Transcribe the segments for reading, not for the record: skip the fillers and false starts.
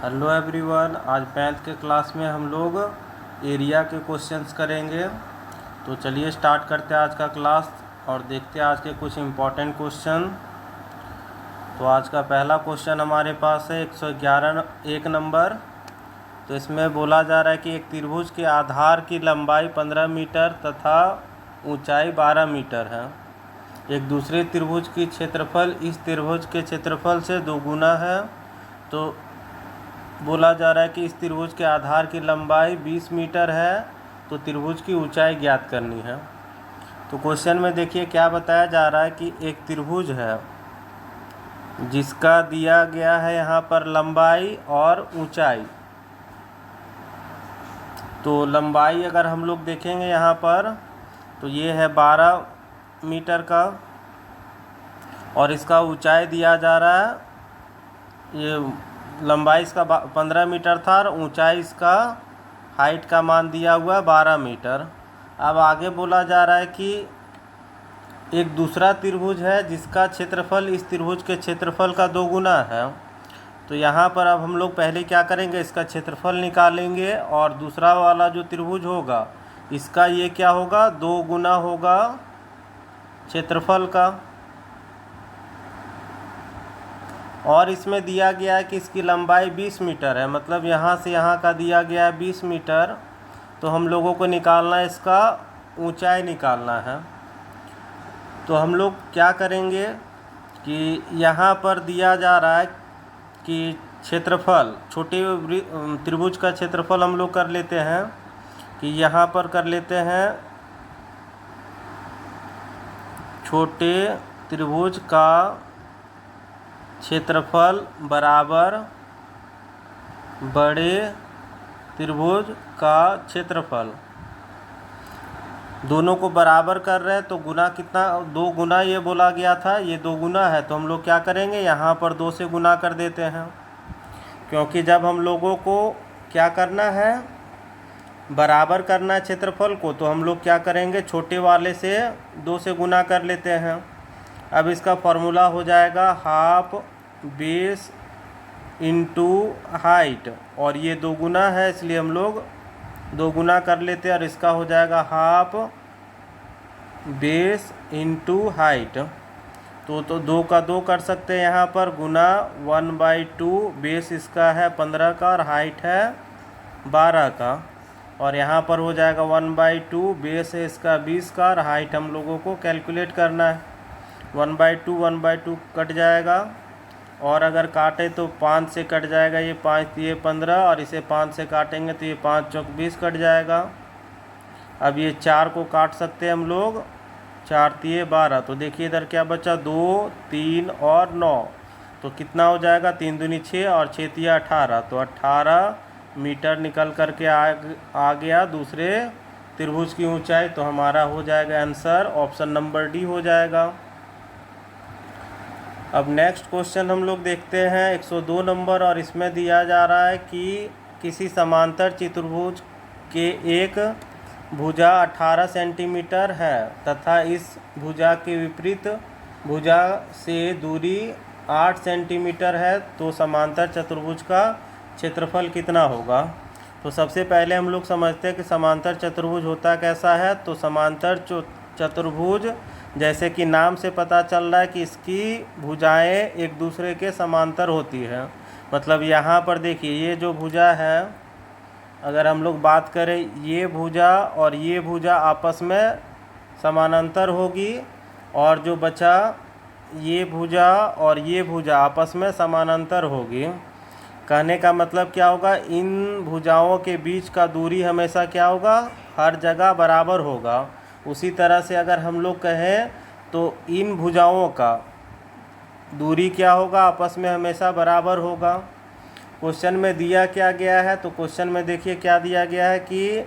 Hello everyone, आज math के class में हम लोग एरिया के क्वेश्चंस करेंगे। तो चलिए स्टार्ट करते हैं आज का क्लास और देखते हैं आज के कुछ इम्पोर्टेंट क्वेश्चन। तो आज का पहला क्वेश्चन हमारे पास है 111 एक नंबर। तो इसमें बोला जा रहा है कि एक त्रिभुज के आधार की लंबाई 15 मीटर तथा ऊंचाई 12 मीटर है। एक दूसरे त्रिभुज की क्षेत्रफल इस त्रिभुज के क्षेत्रफल से दोगुना है। तो बोला जा रहा है कि इस त्रिभुज के आधार की लंबाई 20 मीटर है, तो त्रिभुज की ऊंचाई ज्ञात करनी है। तो क्वेश्चन में देखिए क्या बताया जा रहा है कि एक त्रिभुज है जिसका दिया गया है यहाँ पर लंबाई और ऊंचाई। तो लंबाई अगर हम लोग देखेंगे यहाँ पर तो ये है 12 मीटर का, और इसका ऊंचाई दिया जा रहा है, ये लंबाई इसका 15 मीटर था और ऊंचाई इसका हाइट का मान दिया हुआ 12 मीटर। अब आगे बोला जा रहा है कि एक दूसरा त्रिभुज है जिसका क्षेत्रफल इस त्रिभुज के क्षेत्रफल का दोगुना है। तो यहाँ पर अब हम लोग पहले क्या करेंगे, इसका क्षेत्रफल निकालेंगे और दूसरा वाला जो त्रिभुज होगा इसका ये क्या होगा, 2 गुना होगा क्षेत्रफल का। और इसमें दिया गया है कि इसकी लंबाई 20 मीटर है, मतलब यहाँ से यहाँ का दिया गया है 20 मीटर। तो हम लोगों को निकालना है, इसका ऊंचाई निकालना है। तो हम लोग क्या करेंगे कि यहाँ पर दिया जा रहा है कि क्षेत्रफल, छोटे त्रिभुज का क्षेत्रफल हम लोग कर लेते हैं कि यहाँ पर कर लेते हैं छोटे त्रिभुज का क्षेत्रफल बराबर बड़े त्रिभुज का क्षेत्रफल। दोनों को बराबर कर रहे हैं तो गुना कितना, 2 गुना ये बोला गया था, ये 2 गुना है। तो हम लोग क्या करेंगे, यहाँ पर 2 से गुना कर देते हैं, क्योंकि जब हम लोगों को क्या करना है, बराबर करना है क्षेत्रफल को, तो हम लोग क्या करेंगे, छोटे वाले से 2 से गुना कर लेते हैं। अब इसका फॉर्मूला हो जाएगा हाफ बेस इंटू हाइट, और ये 2 गुना है इसलिए हम लोग 2 गुना कर लेते हैं, और इसका हो जाएगा हाफ बेस इंटू हाइट। तो 2 का 2 कर सकते हैं यहाँ पर, गुना 1/2। बेस इसका है 15 का और हाइट है 12 का, और यहाँ पर हो जाएगा 1/2। बेस है इसका 20 का और हाइट हम लोगों को कैलकुलेट करना है। 1/2 कट जाएगा, और अगर काटे तो 5 से कट जाएगा, ये 5 ये 15, और इसे 5 से काटेंगे तो ये 5 चौक 20 कट जाएगा। अब ये 4 को काट सकते हैं हम लोग, 4 तिये 12। तो देखिए इधर क्या बचा, 2 3 और 9, तो कितना हो जाएगा, 3 दूनी 6 और 6 तिये 18। तो 18 मीटर निकल करके आ गया दूसरे त्रिभुज की ऊंचाई। तो हमारा हो जाएगा आंसर ऑप्शन नंबर डी हो जाएगा। अब नेक्स्ट क्वेश्चन हम लोग देखते हैं 102 नंबर, और इसमें दिया जा रहा है कि किसी समांतर चतुर्भुज के एक भुजा 18 सेंटीमीटर है तथा इस भुजा के विपरीत भुजा से दूरी 8 सेंटीमीटर है, तो समांतर चतुर्भुज का क्षेत्रफल कितना होगा। तो सबसे पहले हम लोग समझते हैं कि समांतर चतुर्भुज होता कैसा है। तो समांतर चतुर्भुज, जैसे कि नाम से पता चल रहा है कि इसकी भुजाएं एक दूसरे के समांतर होती है। मतलब यहाँ पर देखिए ये जो भुजा है, अगर हम लोग बात करें, ये भुजा और ये भुजा आपस में समानांतर होगी, और जो बचा ये भुजा और ये भुजा आपस में समानांतर होगी। कहने का मतलब क्या होगा, इन भुजाओं के बीच का दूरी हमेशा क्या होगा, हर जगह बराबर होगा। उसी तरह से अगर हम लोग कहें तो इन भुजाओं का दूरी क्या होगा, आपस में हमेशा बराबर होगा। क्वेश्चन में दिया क्या गया है, तो क्वेश्चन में देखिए क्या दिया गया है कि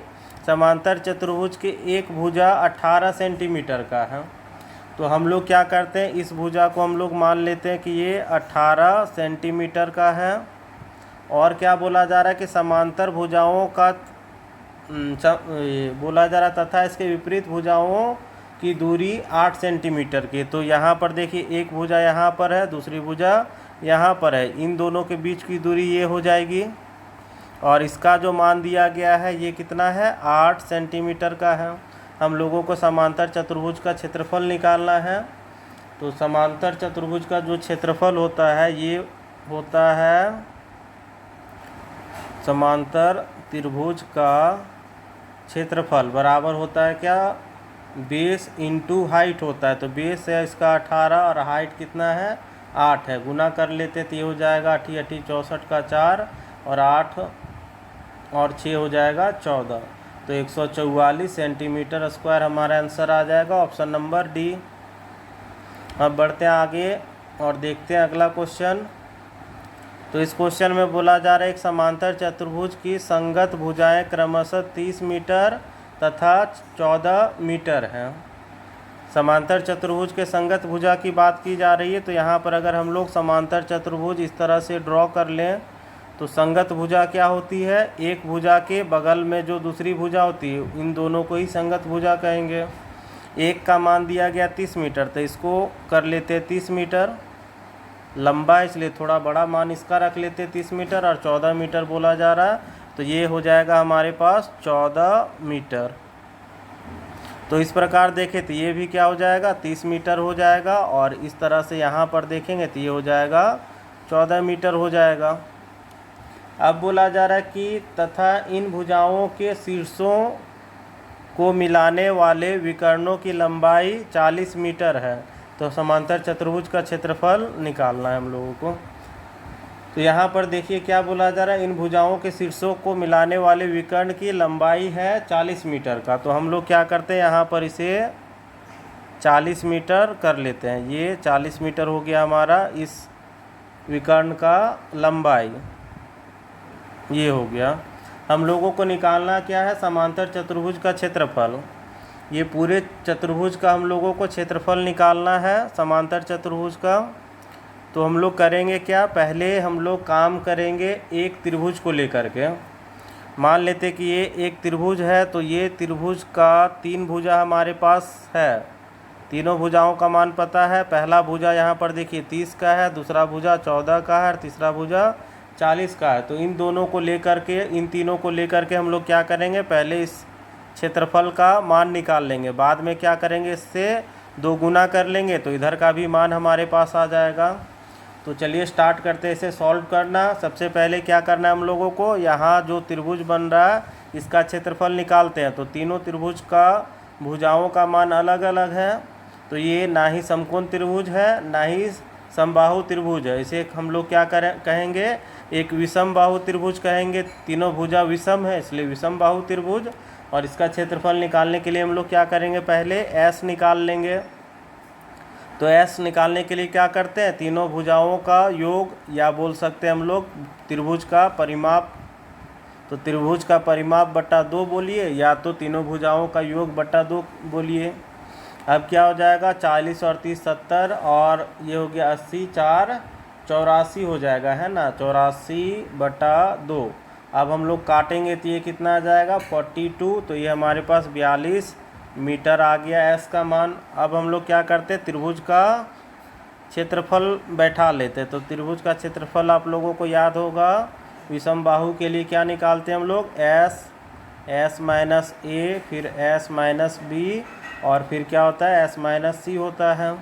समांतर चतुर्भुज के एक भुजा 18 सेंटीमीटर का है। तो हम लोग क्या करते हैं, इस भुजा को हम लोग मान लेते हैं कि ये 18 सेंटीमीटर का है। और क्या बोला जा रहा है कि समांतर भुजाओं का बोला जा रहा तथा इसके विपरीत भुजाओं की दूरी 8 सेंटीमीटर की। तो यहाँ पर देखिए एक भुजा यहाँ पर है, दूसरी भुजा यहाँ पर है, इन दोनों के बीच की दूरी ये हो जाएगी, और इसका जो मान दिया गया है ये कितना है, 8 सेंटीमीटर का है। हम लोगों को समांतर चतुर्भुज का क्षेत्रफल निकालना है। तो समांतर चतुर्भुज का जो क्षेत्रफल होता है ये होता है, समांतर त्रिभुज का क्षेत्रफल बराबर होता है क्या, बेस इंटू हाइट होता है। तो बेस है इसका 18 और हाइट कितना है, 8 है। गुना कर लेते तो ये हो जाएगा 8 8 64 का 4 और 8 और 6 हो जाएगा 14। तो 144 सेंटीमीटर स्क्वायर हमारा आंसर आ जाएगा, ऑप्शन नंबर डी। अब बढ़ते हैं आगे और देखते हैं अगला क्वेश्चन। तो इस क्वेश्चन में बोला जा रहा है एक समांतर चतुर्भुज की संगत भुजाएं क्रमशः 30 मीटर तथा 14 मीटर हैं। समांतर चतुर्भुज के संगत भुजा की बात की जा रही है। तो यहाँ पर अगर हम लोग समांतर चतुर्भुज इस तरह से ड्रॉ कर लें तो संगत भुजा क्या होती है, एक भुजा के बगल में जो दूसरी भुजा होती है इन दोनों को ही संगत भुजा कहेंगे। एक का मान दिया गया 30 मीटर, तो इसको कर लेते 30 मीटर, लंबा है इसलिए थोड़ा बड़ा मान इसका रख लेते 30 मीटर, और 14 मीटर बोला जा रहा है तो ये हो जाएगा हमारे पास 14 मीटर। तो इस प्रकार देखें तो ये भी क्या हो जाएगा, 30 मीटर हो जाएगा, और इस तरह से यहाँ पर देखेंगे तो ये हो जाएगा 14 मीटर हो जाएगा। अब बोला जा रहा है कि तथा इन भुजाओं के शीर्षों को मिलाने वाले विकर्णों की लंबाई 40 मीटर है। तो समांतर चतुर्भुज का क्षेत्रफल निकालना है हम लोगों को। तो यहाँ पर देखिए क्या बोला जा रहा है, इन भुजाओं के शीर्षों को मिलाने वाले विकर्ण की लंबाई है 40 मीटर का। तो हम लोग क्या करते हैं, यहाँ पर इसे 40 मीटर कर लेते हैं। ये 40 मीटर हो गया हमारा इस विकर्ण का लंबाई, ये हो गया। हम लोगों को निकालना क्या है, समांतर चतुर्भुज का क्षेत्रफल। ये पूरे चतुर्भुज का हम लोगों को क्षेत्रफल निकालना है, समांतर चतुर्भुज का। तो हम लोग करेंगे क्या, पहले हम लोग काम करेंगे एक त्रिभुज को लेकर के। मान लेते कि ये एक त्रिभुज है, तो ये त्रिभुज का 3 भुजा हमारे पास है, तीनों भुजाओं का मान पता है। पहला भुजा यहाँ पर देखिए 30 का है, दूसरा भुजा 14 का है और तीसरा भुजा 40 का है। तो इन दोनों को लेकर के, इन तीनों को लेकर के हम लोग क्या करेंगे, पहले इस क्षेत्रफल का मान निकाल लेंगे, बाद में क्या करेंगे, इससे 2 गुना कर लेंगे तो इधर का भी मान हमारे पास आ जाएगा। तो चलिए स्टार्ट करते हैं इसे सॉल्व करना। सबसे पहले क्या करना है हम लोगों को, यहाँ जो त्रिभुज बन रहा है इसका क्षेत्रफल निकालते हैं। तो तीनों त्रिभुज का भुजाओं का मान अलग अलग है, तो ये ना ही समकोण त्रिभुज है ना ही समबाहु त्रिभुज है। इसे हम लोग क्या कहेंगे, एक विषम बाहु त्रिभुज कहेंगे। तीनों भुजा विषम है इसलिए विषम बाहु त्रिभुज। और इसका क्षेत्रफल निकालने के लिए हम लोग क्या करेंगे, पहले एस निकाल लेंगे। तो एस निकालने के लिए क्या करते हैं, तीनों भुजाओं का योग, या बोल सकते हैं हम लोग त्रिभुज का परिमाप। तो त्रिभुज का परिमाप बटा 2 बोलिए, या तो तीनों भुजाओं का योग बटा 2 बोलिए। अब क्या हो जाएगा, 40 और 30 70, और ये हो गया 80 4 84 हो जाएगा, है ना, 84 बटा 2। अब हम लोग काटेंगे तो ये कितना आ जाएगा, 42। तो ये हमारे पास 42 मीटर आ गया एस का मान। अब हम लोग क्या करते, त्रिभुज का क्षेत्रफल बैठा लेते। तो त्रिभुज का क्षेत्रफल आप लोगों को याद होगा, विषम बाहु के लिए क्या निकालते हैं हम लोग, एस माइनस ए, फिर एस माइनस बी, और फिर क्या होता है, एस माइनस सी होता है।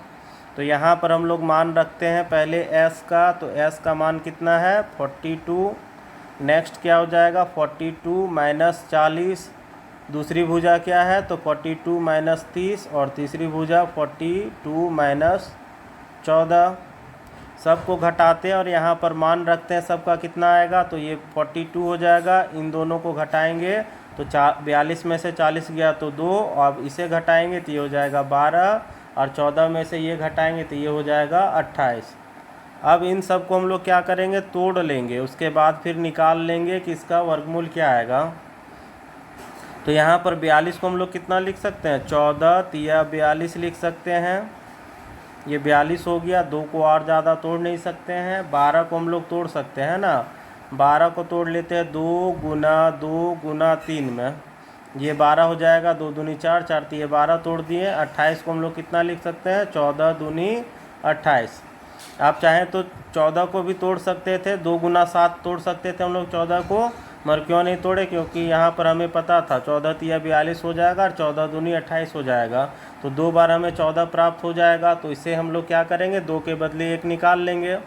तो यहाँ पर हम लोग मान रखते हैं पहले एस का। तो एस का मान कितना है, 42। नेक्स्ट क्या हो जाएगा, 42 माइनस 40। दूसरी भुजा क्या है, तो 42 माइनस 30, और तीसरी भुजा 42 माइनस 14। सबको घटाते हैं और यहाँ पर मान रखते हैं सबका कितना आएगा। तो ये 42 हो जाएगा, इन दोनों को घटाएंगे तो 42 में से 40 गया तो 2, अब इसे घटाएंगे तो ये हो जाएगा 12, और 14 में से ये घटाएंगे तो ये हो जाएगा 28। अब इन सब को हम लोग क्या करेंगे, तोड़ लेंगे, उसके बाद फिर निकाल लेंगे कि इसका वर्गमूल क्या आएगा। तो यहाँ पर 42 को हम लोग कितना लिख सकते हैं, 14 तिया 42 लिख सकते हैं। ये 42 हो गया, 2 को और ज़्यादा तोड़ नहीं सकते हैं। 12 को हम लोग तोड़ सकते हैं ना, 12 को तोड़ लेते हैं 2 गुना 3 में, ये 12 हो जाएगा, 2 दूनी 4, 4 तिये 12 तोड़ दिए। 28 को हम लोग कितना लिख सकते हैं, 14 दूनी 28। आप चाहें तो 14 को भी तोड़ सकते थे, 2 गुना 7 तोड़ सकते थे हम लोग 14 को, मगर क्यों नहीं तोड़े, क्योंकि यहाँ पर हमें पता था 14 तिया 42 हो जाएगा और 14 दूनी 28 हो जाएगा, तो 2 बार हमें 14 प्राप्त हो जाएगा। तो इसे हम लोग क्या करेंगे, 2 के बदले 1 निकाल लेंगे।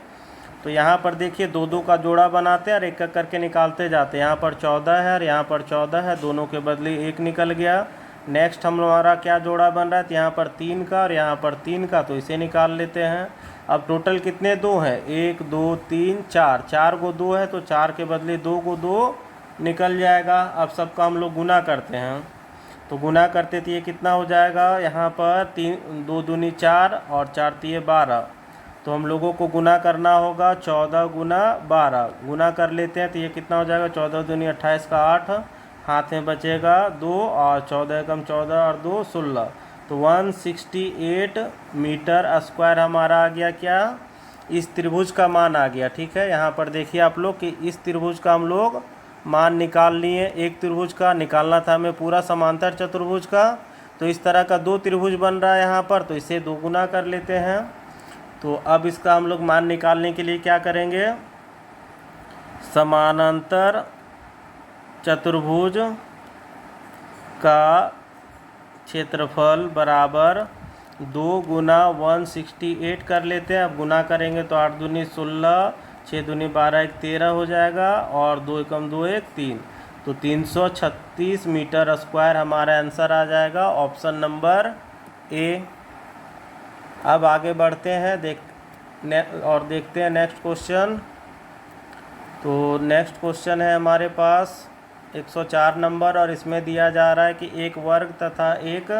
तो यहाँ पर देखिए 2 का जोड़ा बनाते हैं और एक एक करके निकालते जाते हैं। यहाँ पर 14 है और यहाँ पर 14 है, दोनों के बदले 1 निकल गया। नेक्स्ट हमारा क्या जोड़ा बन रहा है, तो यहाँ पर 3 का और यहाँ पर 3 का, तो इसे निकाल लेते हैं। अब टोटल कितने 2 हैं, 1 2 3 4, 4 को 2 है तो 4 के बदले 2 को 2 निकल जाएगा। अब सबका हम लोग गुना करते हैं, तो गुना करते तो ये कितना हो जाएगा, यहाँ पर 3 2 दूनी 4 और 4 तिये 12, तो हम लोगों को गुना करना होगा 14 गुना 12, गुना कर लेते हैं तो ये कितना हो जाएगा, 14 दूनी 28 का 8, हाथ में बचेगा 2 और 14 कम 14 और 2 16, तो 168 मीटर स्क्वायर हमारा आ गया। क्या, इस त्रिभुज का मान आ गया। ठीक है, यहाँ पर देखिए आप लोग कि इस त्रिभुज का हम लोग मान निकाल लिए। एक त्रिभुज का निकालना था हमें पूरा समांतर चतुर्भुज का, तो इस तरह का 2 त्रिभुज बन रहा है यहाँ पर, तो इसे 2 गुना कर लेते हैं। तो अब इसका हम लोग मान निकालने के लिए क्या करेंगे, समानांतर चतुर्भुज का क्षेत्रफल बराबर 2 गुना 168 कर लेते हैं। अब गुना करेंगे तो 8 दूनी 16, 6 दूनी 12, 1 13 हो जाएगा और 2 एकम 2 1 3, तो 336 मीटर स्क्वायर हमारा आंसर आ जाएगा, ऑप्शन नंबर ए। अब आगे बढ़ते हैं देखते हैं नेक्स्ट क्वेश्चन। तो नेक्स्ट क्वेश्चन है हमारे पास 104 नंबर, और इसमें दिया जा रहा है कि एक वर्ग तथा एक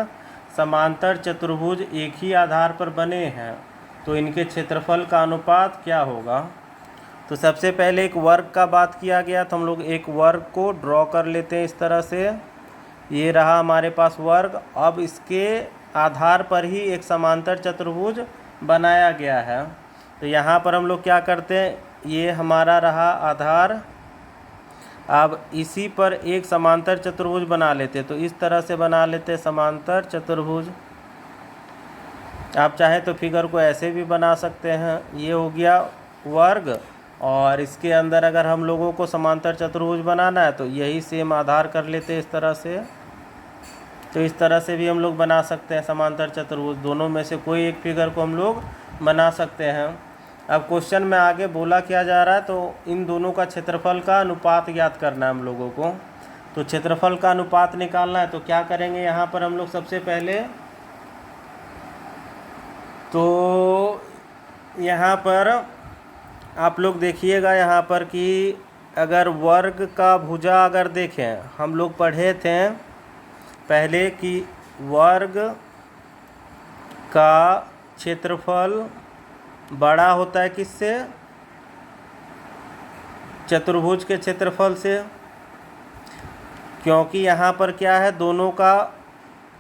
समांतर चतुर्भुज एक ही आधार पर बने हैं, तो इनके क्षेत्रफल का अनुपात क्या होगा। तो सबसे पहले एक वर्ग का बात किया गया, तो हम लोग एक वर्ग को ड्रॉ कर लेते हैं इस तरह से। ये रहा हमारे पास वर्ग। अब इसके आधार पर ही एक समांतर चतुर्भुज बनाया गया है, तो यहाँ पर हम लोग क्या करते हैं, ये हमारा रहा आधार। अब इसी पर एक समांतर चतुर्भुज बना लेते, तो इस तरह से बना लेते समांतर चतुर्भुज। आप चाहे तो फिगर को ऐसे भी बना सकते हैं। ये हो गया वर्ग, और इसके अंदर अगर हम लोगों को समांतर चतुर्भुज बनाना है तो यही सेम आधार कर लेते हैं इस तरह से। तो इस तरह से भी हम लोग बना सकते हैं समांतर चतुर्भुज, दोनों में से कोई एक फिगर को हम लोग बना सकते हैं। अब क्वेश्चन में आगे बोला क्या जा रहा है, तो इन दोनों का क्षेत्रफल का अनुपात ज्ञात करना है हम लोगों को। तो क्षेत्रफल का अनुपात निकालना है, तो क्या करेंगे, यहाँ पर हम लोग सबसे पहले तो यहाँ पर आप लोग देखिएगा यहाँ पर कि अगर वर्ग का भुजा अगर देखें, हम लोग पढ़े थे पहले कि वर्ग का क्षेत्रफल बड़ा होता है किससे, चतुर्भुज के क्षेत्रफल से, क्योंकि यहाँ पर क्या है, दोनों का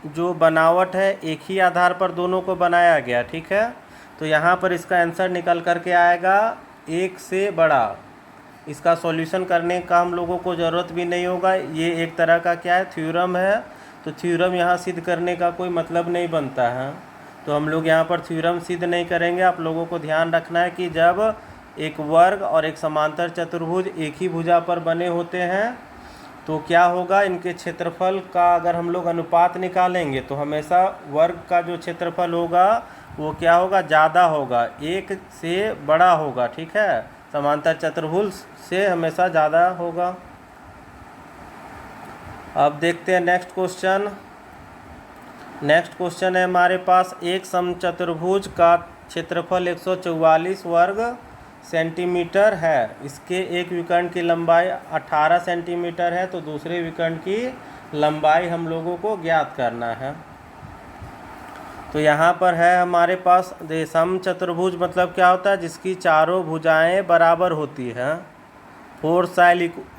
जो बनावट है एक ही आधार पर दोनों को बनाया गया। ठीक है, तो यहाँ पर इसका आंसर निकल करके आएगा 1 से बड़ा। इसका सॉल्यूशन करने का हम लोगों को ज़रूरत भी नहीं होगा, ये एक तरह का क्या है, थ्योरम है। तो थ्योरम यहाँ सिद्ध करने का कोई मतलब नहीं बनता है, तो हम लोग यहाँ पर थ्योरम सिद्ध नहीं करेंगे। आप लोगों को ध्यान रखना है कि जब एक वर्ग और एक समांतर चतुर्भुज एक ही भुजा पर बने होते हैं तो क्या होगा, इनके क्षेत्रफल का अगर हम लोग अनुपात निकालेंगे तो हमेशा वर्ग का जो क्षेत्रफल होगा वो क्या होगा, ज़्यादा होगा, 1 से बड़ा होगा। ठीक है, समांतर चतुर्भुज से हमेशा ज़्यादा होगा। अब देखते हैं नेक्स्ट क्वेश्चन। नेक्स्ट क्वेश्चन है हमारे पास, एक समचतुर्भुज का क्षेत्रफल 144 वर्ग सेंटीमीटर है, इसके एक विकर्ण की लंबाई 18 सेंटीमीटर है, तो दूसरे विकर्ण की लंबाई हम लोगों को ज्ञात करना है। तो यहाँ पर है हमारे पास समचतुर्भुज मतलब क्या होता है, जिसकी चारों भुजाएं बराबर होती हैं। 4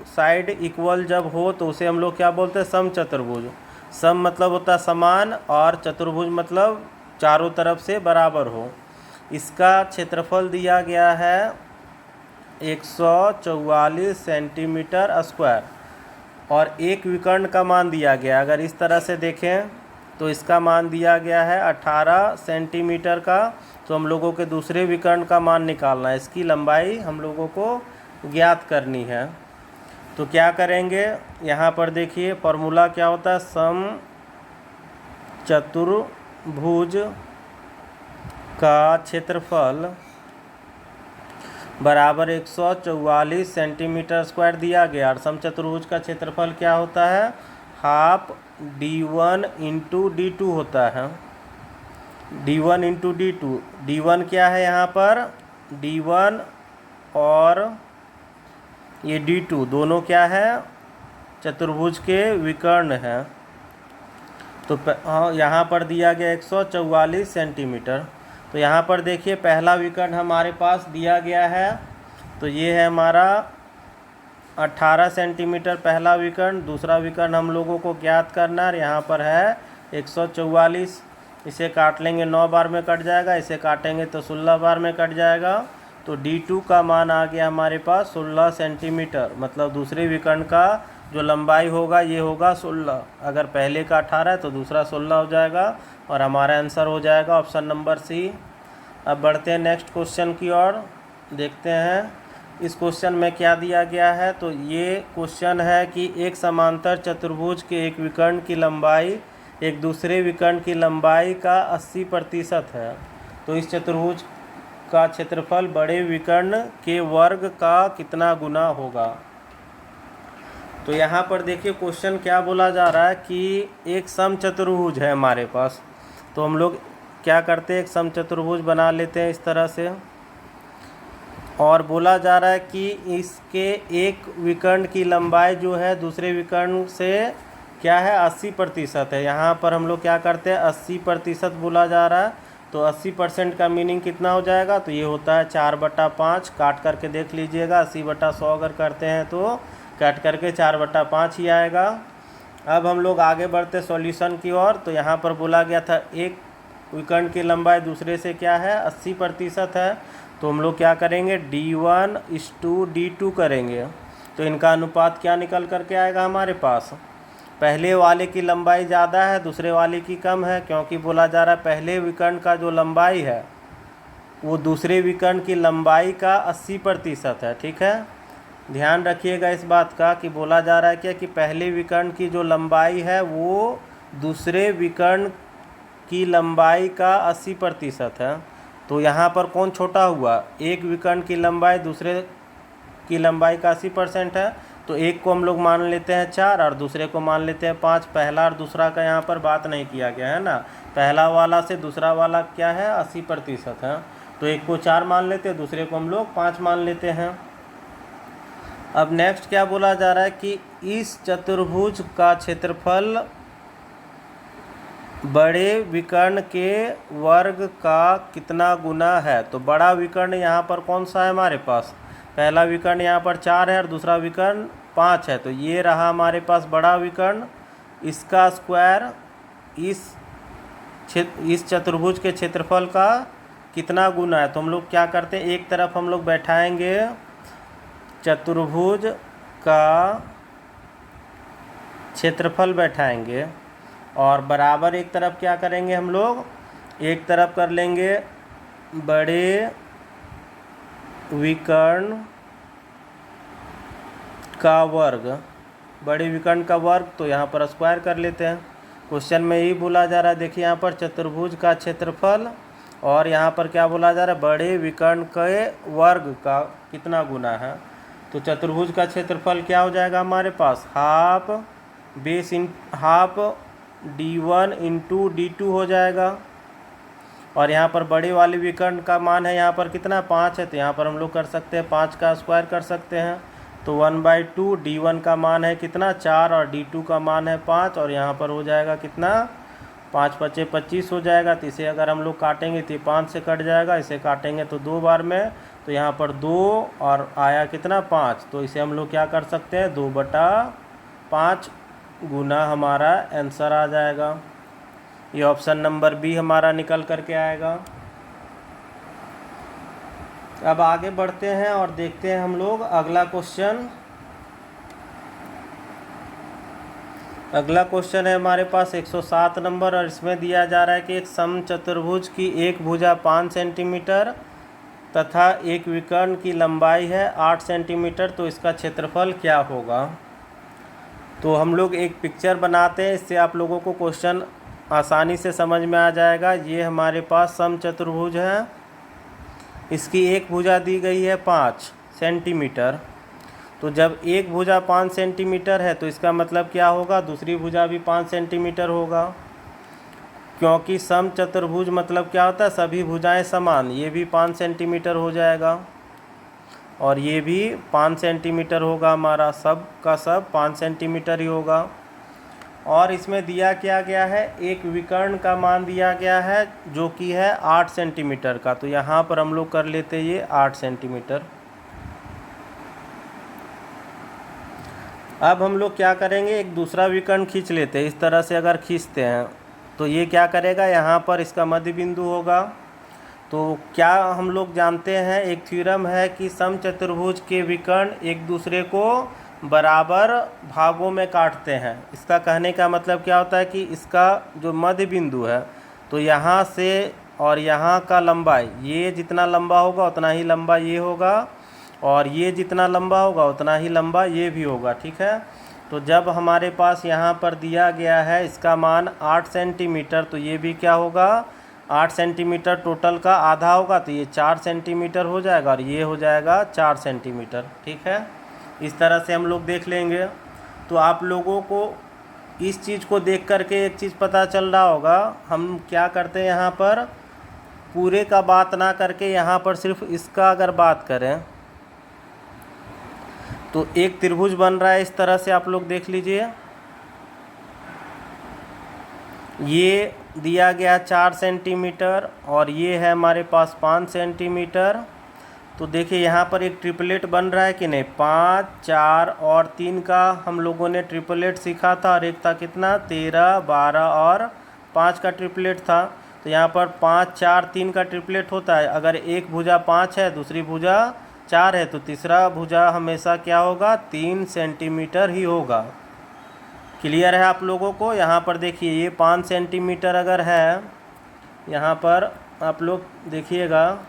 साइड इक्वल जब हो तो उसे हम लोग क्या बोलते हैं, समचतुर्भुज। सम मतलब होता है समान, और चतुर्भुज मतलब चारों तरफ से बराबर हो। इसका क्षेत्रफल दिया गया है 144 सेंटीमीटर स्क्वायर, और एक विकर्ण का मान दिया गया। अगर इस तरह से देखें तो इसका मान दिया गया है 18 सेंटीमीटर का, तो हम लोगों के दूसरे विकर्ण का मान निकालना है, इसकी लंबाई हम लोगों को ज्ञात करनी है। तो क्या करेंगे, यहाँ पर देखिए फॉर्मूला क्या होता है, समचतुर्भुज का क्षेत्रफल बराबर 144 सेंटीमीटर स्क्वायर दिया गया। और समचतुर्भुज का क्षेत्रफल क्या होता है, हाफ d1 इंटू d2 होता है, d1 इंटू d2। d1 क्या है यहाँ पर, d1 और ये d2 दोनों क्या है, चतुर्भुज के विकर्ण हैं। तो यहाँ पर दिया गया 144 सेंटीमीटर। तो यहाँ पर देखिए पहला विकर्ण हमारे पास दिया गया है, तो ये है हमारा 18 सेंटीमीटर पहला विकर्ण। दूसरा विकर्ण हम लोगों को ज्ञात करना है, यहाँ पर है 144। इसे काट लेंगे 9 बार में कट जाएगा, इसे काटेंगे तो 16 बार में कट जाएगा। तो d2 का मान आ गया हमारे पास 16 सेंटीमीटर, मतलब दूसरे विकर्ण का जो लंबाई होगा ये होगा 16। अगर पहले का 18 है तो दूसरा 16 हो जाएगा और हमारा आंसर हो जाएगा ऑप्शन नंबर सी। अब बढ़ते हैं नेक्स्ट क्वेश्चन की ओर, देखते हैं इस क्वेश्चन में क्या दिया गया है। तो ये क्वेश्चन है कि एक समांतर चतुर्भुज के एक विकर्ण की लंबाई एक दूसरे विकर्ण की लंबाई का 80% है। तो इस चतुर्भुज का क्षेत्रफल बड़े विकर्ण के वर्ग का कितना गुना होगा। तो यहाँ पर देखिए क्वेश्चन क्या बोला जा रहा है कि एक समचतुर्भुज है हमारे पास। तो हम लोग क्या करते हैं, एक समचतुर्भुज बना लेते हैं इस तरह से। और बोला जा रहा है कि इसके एक विकर्ण की लंबाई जो है दूसरे विकर्ण से क्या है 80% है। यहाँ पर हम लोग क्या करते हैं 80% बोला जा रहा है, तो 80% का मीनिंग कितना हो जाएगा, तो ये होता है 4/5। काट करके देख लीजिएगा, 80/100 अगर करते हैं तो काट करके 4/5 ही आएगा। अब हम लोग आगे बढ़ते सॉल्यूशन की ओर। तो यहाँ पर बोला गया था एक विकर्ण की लंबाई दूसरे से क्या है 80% है, तो हम लोग क्या करेंगे d1:d2 करेंगे। तो इनका अनुपात क्या निकल करके आएगा हमारे पास, पहले वाले की लंबाई ज़्यादा है दूसरे वाले की कम है, क्योंकि बोला जा रहा है पहले विकर्ण का जो लंबाई है वो दूसरे विकर्ण की लंबाई का 80% है। ठीक है, ध्यान रखिएगा इस बात का कि बोला जा रहा है क्या कि पहले विकर्ण की जो लंबाई है वो दूसरे विकर्ण की लंबाई का 80% है। तो यहाँ पर कौन छोटा हुआ, एक विकर्ण की लंबाई दूसरे की लंबाई का 80% है, तो एक को हम लोग मान लेते हैं 4 और दूसरे को मान लेते हैं 5। पहला और दूसरा का यहाँ पर बात नहीं किया गया है ना, पहला वाला से दूसरा वाला क्या है 80% है, तो एक को 4 मान लेते हैं, दूसरे को हम लोग 5 मान लेते हैं। अब नेक्स्ट क्या बोला जा रहा है कि इस चतुर्भुज का क्षेत्रफल बड़े विकर्ण के वर्ग का कितना गुना है। तो बड़ा विकर्ण यहाँ पर कौन सा है हमारे पास, पहला विकर्ण यहाँ पर 4 है और दूसरा विकर्ण 5 है, तो ये रहा हमारे पास बड़ा विकर्ण। इसका स्क्वायर इस चतुर्भुज के क्षेत्रफल का कितना गुना है। तो हम लोग क्या करते हैं, एक तरफ हम लोग बैठाएंगे चतुर्भुज का क्षेत्रफल बैठाएंगे और बराबर एक तरफ क्या करेंगे हम लोग, एक तरफ कर लेंगे बड़े विकर्ण का वर्ग, बड़े विकर्ण का वर्ग, तो यहाँ पर स्क्वायर कर लेते हैं। क्वेश्चन में यही बोला जा रहा है, देखिए यहाँ पर चतुर्भुज का क्षेत्रफल और यहाँ पर क्या बोला जा रहा है, बड़े विकर्ण के वर्ग का कितना गुना है। तो चतुर्भुज का क्षेत्रफल क्या हो जाएगा हमारे पास, हाफ d1 इंटू d2 हो जाएगा। और यहाँ पर बड़े वाले विकर्ण का मान है यहाँ पर कितना 5 है, तो यहाँ पर हम लोग कर सकते हैं 5 का स्क्वायर कर सकते हैं। तो 1/2 d1 का मान है कितना 4 और d2 का मान है 5, और यहाँ पर हो जाएगा कितना 5×5 = 25 हो जाएगा। तो इसे अगर हम लोग काटेंगे तो 5 से कट जाएगा, इसे काटेंगे तो 2 बार में, तो यहाँ पर 2 और आया कितना 5, तो इसे हम लोग क्या कर सकते हैं 2/5 गुना हमारा आंसर आ जाएगा। ये ऑप्शन नंबर बी हमारा निकल करके आएगा। अब आगे बढ़ते हैं और देखते हैं हम लोग अगला क्वेश्चन। अगला क्वेश्चन है हमारे पास 107 नंबर और इसमें दिया जा रहा है कि एक समचतुर्भुज की एक भुजा 5 सेंटीमीटर तथा एक विकर्ण की लंबाई है 8 सेंटीमीटर, तो इसका क्षेत्रफल क्या होगा। तो हम लोग एक पिक्चर बनाते हैं, इससे आप लोगों को क्वेश्चन आसानी से समझ में आ जाएगा। ये हमारे पास समचतुर्भुज है, इसकी एक भुजा दी गई है 5 सेंटीमीटर। तो जब एक भुजा 5 सेंटीमीटर है तो इसका मतलब क्या होगा, दूसरी भुजा भी 5 सेंटीमीटर होगा, क्योंकि समचतुर्भुज मतलब क्या होता है, सभी भुजाएं समान। ये भी 5 सेंटीमीटर हो जाएगा और ये भी 5 सेंटीमीटर होगा, हमारा सब का सब 5 सेंटीमीटर ही होगा। और इसमें दिया क्या गया है, एक विकर्ण का मान दिया गया है जो कि है 8 सेंटीमीटर का। तो यहाँ पर हम लोग कर लेते ये 8 सेंटीमीटर। अब हम लोग क्या करेंगे, एक दूसरा विकर्ण खींच लेते हैं। इस तरह से अगर खींचते हैं तो ये क्या करेगा, यहाँ पर इसका मध्य बिंदु होगा। तो क्या हम लोग जानते हैं, एक थ्योरम है कि समचतुर्भुज के विकर्ण एक दूसरे को बराबर भागों में काटते हैं। इसका कहने का मतलब क्या होता है कि इसका जो मध्य बिंदु है, तो यहाँ से और यहाँ का लंबाई, ये जितना लंबा होगा उतना ही लंबा ये होगा, और ये जितना लंबा होगा उतना ही लंबा ये भी होगा। ठीक है, तो जब हमारे पास यहाँ पर दिया गया है इसका मान 8 सेंटीमीटर, तो ये भी क्या होगा, 8 सेंटीमीटर टोटल का आधा होगा, तो ये 4 सेंटीमीटर हो जाएगा और ये हो जाएगा 4 सेंटीमीटर। ठीक है, इस तरह से हम लोग देख लेंगे। तो आप लोगों को इस चीज़ को देख करके एक चीज़ पता चल रहा होगा, हम क्या करते हैं यहाँ पर पूरे का बात ना करके यहाँ पर सिर्फ इसका अगर बात करें तो एक त्रिभुज बन रहा है। इस तरह से आप लोग देख लीजिए, ये दिया गया 4 सेंटीमीटर और ये है हमारे पास 5 सेंटीमीटर। तो देखिए यहाँ पर एक ट्रिपलेट बन रहा है कि नहीं, 5, 4 और 3 का हम लोगों ने ट्रिपलेट सीखा था, और एक था कितना, 13, 12 और 5 का ट्रिपलेट था। तो यहाँ पर 5, 4, 3 का ट्रिपलेट होता है। अगर एक भुजा 5 है, दूसरी भुजा 4 है, तो तीसरा भुजा हमेशा क्या होगा, 3 सेंटीमीटर ही होगा। क्लियर है आप लोगों को। यहाँ पर देखिए ये 5 सेंटीमीटर अगर है, यहाँ पर आप लोग देखिएगा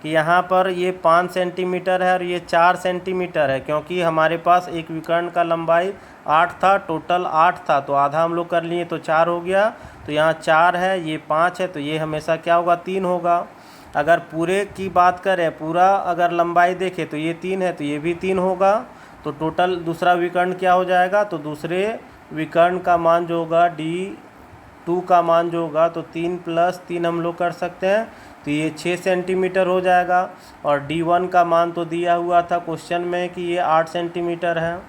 कि यहाँ पर ये 5 सेंटीमीटर है और ये 4 सेंटीमीटर है, क्योंकि हमारे पास एक विकर्ण का लंबाई 8 था, टोटल 8 था, तो आधा हम लोग कर लिए तो 4 हो गया। तो यहाँ 4 है, ये 5 है, तो ये हमेशा क्या होगा, 3 होगा। अगर पूरे की बात करें, पूरा अगर लंबाई देखें तो ये 3 है, तो ये भी 3 होगा। तो टोटल दूसरा विकर्ण क्या हो जाएगा, तो दूसरे विकर्ण का मान जो होगा D2 का मान जो होगा, तो 3 + 3 हम लोग कर सकते हैं, तो ये 6 सेंटीमीटर हो जाएगा। और D1 का मान तो दिया हुआ था क्वेश्चन में कि ये 8 सेंटीमीटर है।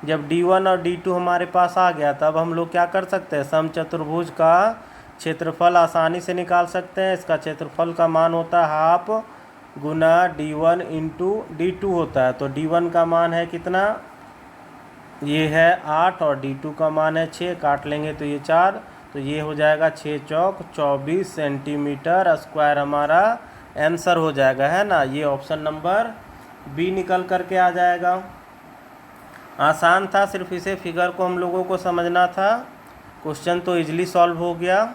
जब D1 और D2 हमारे पास आ गया, तब हम लोग क्या कर सकते हैं, समचतुर्भुज का क्षेत्रफल आसानी से निकाल सकते हैं। इसका क्षेत्रफल का मान होता है हाफ गुना D1 इंटू D2 होता है। तो D1 का मान है कितना, ये है 8 और D2 का मान है 6, काट लेंगे तो ये 4, तो ये हो जाएगा 6 चौक 24 सेंटीमीटर स्क्वायर हमारा आंसर हो जाएगा, है ना। ये ऑप्शन नंबर बी निकल करके आ जाएगा। आसान था, सिर्फ इसे फिगर को हम लोगों को समझना था, क्वेश्चन तो इजीली सॉल्व हो गया।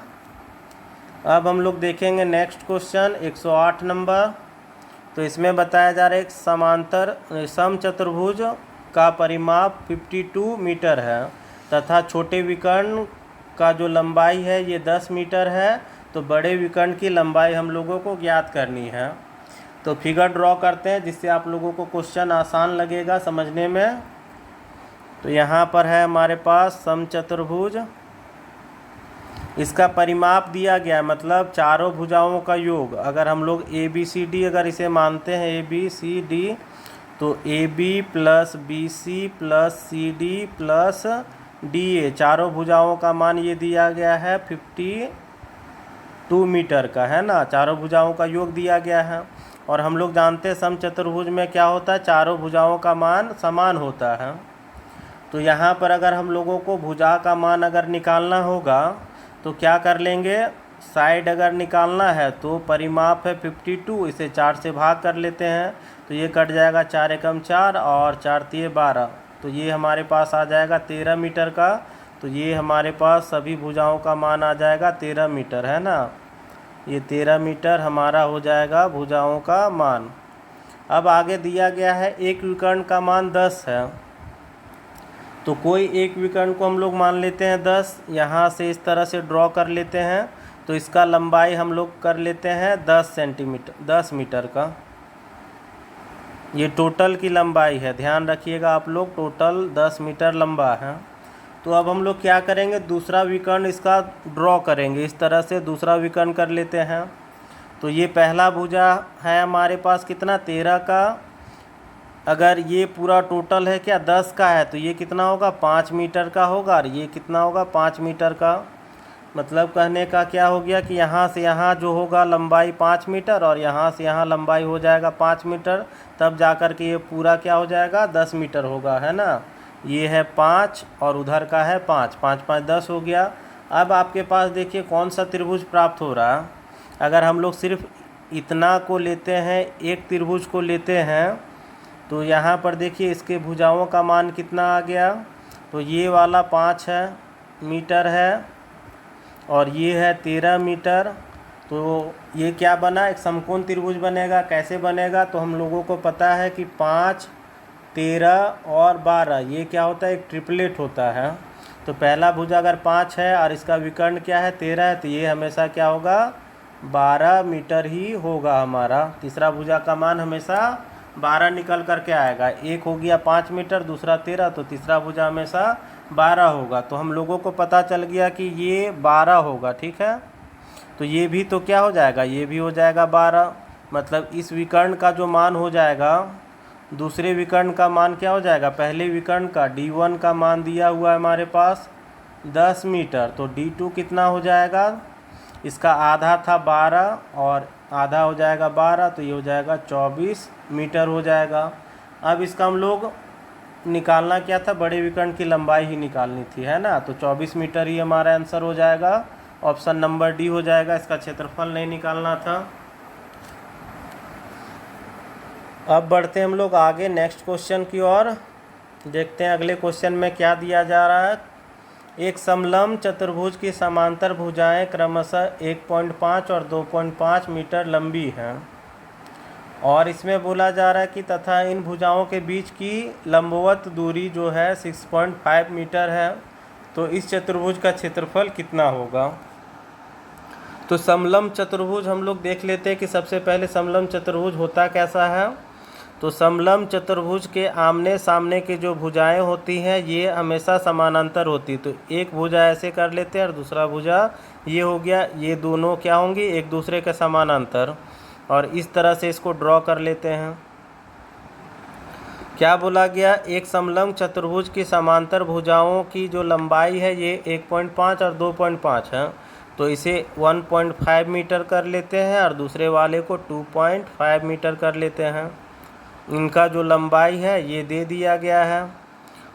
अब हम लोग देखेंगे नेक्स्ट क्वेश्चन 108 नंबर। तो इसमें बताया जा रहा है एक समांतर समचतुर्भुज का परिमाप 52 मीटर है तथा छोटे विकर्ण का जो लंबाई है ये 10 मीटर है। तो बड़े विकर्ण की लंबाई हम लोगों को ज्ञात करनी है। तो फिगर ड्रॉ करते हैं जिससे आप लोगों को क्वेश्चन आसान लगेगा समझने में। तो यहाँ पर है हमारे पास समचतुर्भुज, इसका परिमाप दिया गया है, मतलब चारों भुजाओं का योग। अगर हम लोग ABCD अगर इसे मानते हैं ABCD, तो AB + BC + CD + DA चारों भुजाओं का मान ये दिया गया है 52 मीटर का, है ना। चारों भुजाओं का योग दिया गया है। और हम लोग जानते हैं समचतुर्भुज में क्या होता है, चारों भुजाओं का मान समान होता है। तो यहाँ पर अगर हम लोगों को भुजा का मान अगर निकालना होगा तो क्या कर लेंगे, साइड अगर निकालना है तो परिमाप है 52, इसे 4 से भाग कर लेते हैं, तो ये कट जाएगा 4 एकम 4 और 4 तिये 12, तो ये हमारे पास आ जाएगा 13 मीटर का। तो ये हमारे पास सभी भुजाओं का मान आ जाएगा 13 मीटर, है ना। ये 13 मीटर हमारा हो जाएगा भुजाओं का मान। अब आगे दिया गया है एक विकर्ण का मान 10 है, तो कोई एक विकर्ण को हम लोग मान लेते हैं 10, यहाँ से इस तरह से ड्रॉ कर लेते हैं। तो इसका लंबाई हम लोग कर लेते हैं 10 सेंटीमीटर, 10 मीटर का। ये टोटल की लंबाई है, ध्यान रखिएगा आप लोग, टोटल 10 मीटर लंबा है। तो अब हम लोग क्या करेंगे, दूसरा विकर्ण इसका ड्रॉ करेंगे। इस तरह से दूसरा विकर्ण कर लेते हैं। तो ये पहला भुजा है हमारे पास कितना, 13 का। अगर ये पूरा टोटल है क्या 10 का है, तो ये कितना होगा 5 मीटर का होगा, और ये कितना होगा 5 मीटर का। मतलब कहने का क्या हो गया कि यहाँ से यहाँ जो होगा लंबाई 5 मीटर, और यहाँ से यहाँ लंबाई हो जाएगा 5 मीटर, तब जा कर के ये पूरा क्या हो जाएगा 10 मीटर होगा, है ना। ये है 5 और उधर का है 5, 5 5 10 हो गया। अब आपके पास देखिए कौन सा त्रिभुज प्राप्त हो रहा है। अगर हम लोग सिर्फ इतना को लेते हैं, एक त्रिभुज को लेते हैं, तो यहाँ पर देखिए इसके भुजाओं का मान कितना आ गया। तो ये वाला 5 है मीटर है, और ये है 13 मीटर। तो ये क्या बना, एक समकोण त्रिभुज बनेगा। कैसे बनेगा, तो हम लोगों को पता है कि 5, 13 और 12 ये क्या होता है, एक ट्रिपलेट होता है। तो पहला भुजा अगर 5 है और इसका विकर्ण क्या है 13 है, तो ये हमेशा क्या होगा 12 मीटर ही होगा हमारा। तीसरा भुजा का मान हमेशा 12 निकल करके आएगा। एक हो गया 5 मीटर, दूसरा 13, तो तीसरा भुजा हमेशा 12 होगा। तो हम लोगों को पता चल गया कि ये 12 होगा, ठीक है। तो ये भी तो क्या हो जाएगा, ये भी हो जाएगा 12। मतलब इस विकर्ण का जो मान हो जाएगा, दूसरे विकर्ण का मान क्या हो जाएगा, पहले विकर्ण का D1 का मान दिया हुआ है हमारे पास 10 मीटर। तो D2 कितना हो जाएगा, इसका आधा था 12 और आधा हो जाएगा 12, तो ये हो जाएगा 24 मीटर हो जाएगा। अब इसका हम लोग निकालना क्या था, बड़े विकर्ण की लंबाई ही निकालनी थी, है ना। तो 24 मीटर ही हमारा आंसर हो जाएगा। ऑप्शन नंबर डी हो जाएगा, इसका क्षेत्रफल नहीं निकालना था। अब बढ़ते हम लोग आगे नेक्स्ट क्वेश्चन की ओर। देखते हैं अगले क्वेश्चन में क्या दिया जा रहा है। एक समलंब चतुर्भुज की समांतर भुजाएं क्रमशः 1.5 और 2.5 मीटर लंबी हैं, और इसमें बोला जा रहा है कि तथा इन भुजाओं के बीच की लंबवत दूरी जो है 6.5 मीटर है। तो इस चतुर्भुज का क्षेत्रफल कितना होगा। तो समलंब चतुर्भुज हम लोग देख लेते हैं कि सबसे पहले समलंब चतुर्भुज होता कैसा है। तो समलंब चतुर्भुज के आमने सामने की जो भुजाएं होती हैं ये हमेशा समानांतर होती। तो एक भुजा ऐसे कर लेते हैं और दूसरा भुजा ये हो गया, ये दोनों क्या होंगी एक दूसरे के समानांतर, और इस तरह से इसको ड्रॉ कर लेते हैं। क्या बोला गया, एक समलंब चतुर्भुज की समांतर भुजाओं की जो लंबाई है ये 1.5 और 2.5 है। तो इसे 1.5 मीटर कर लेते हैं और दूसरे वाले को 2.5 मीटर कर लेते हैं। इनका जो लंबाई है ये दे दिया गया है।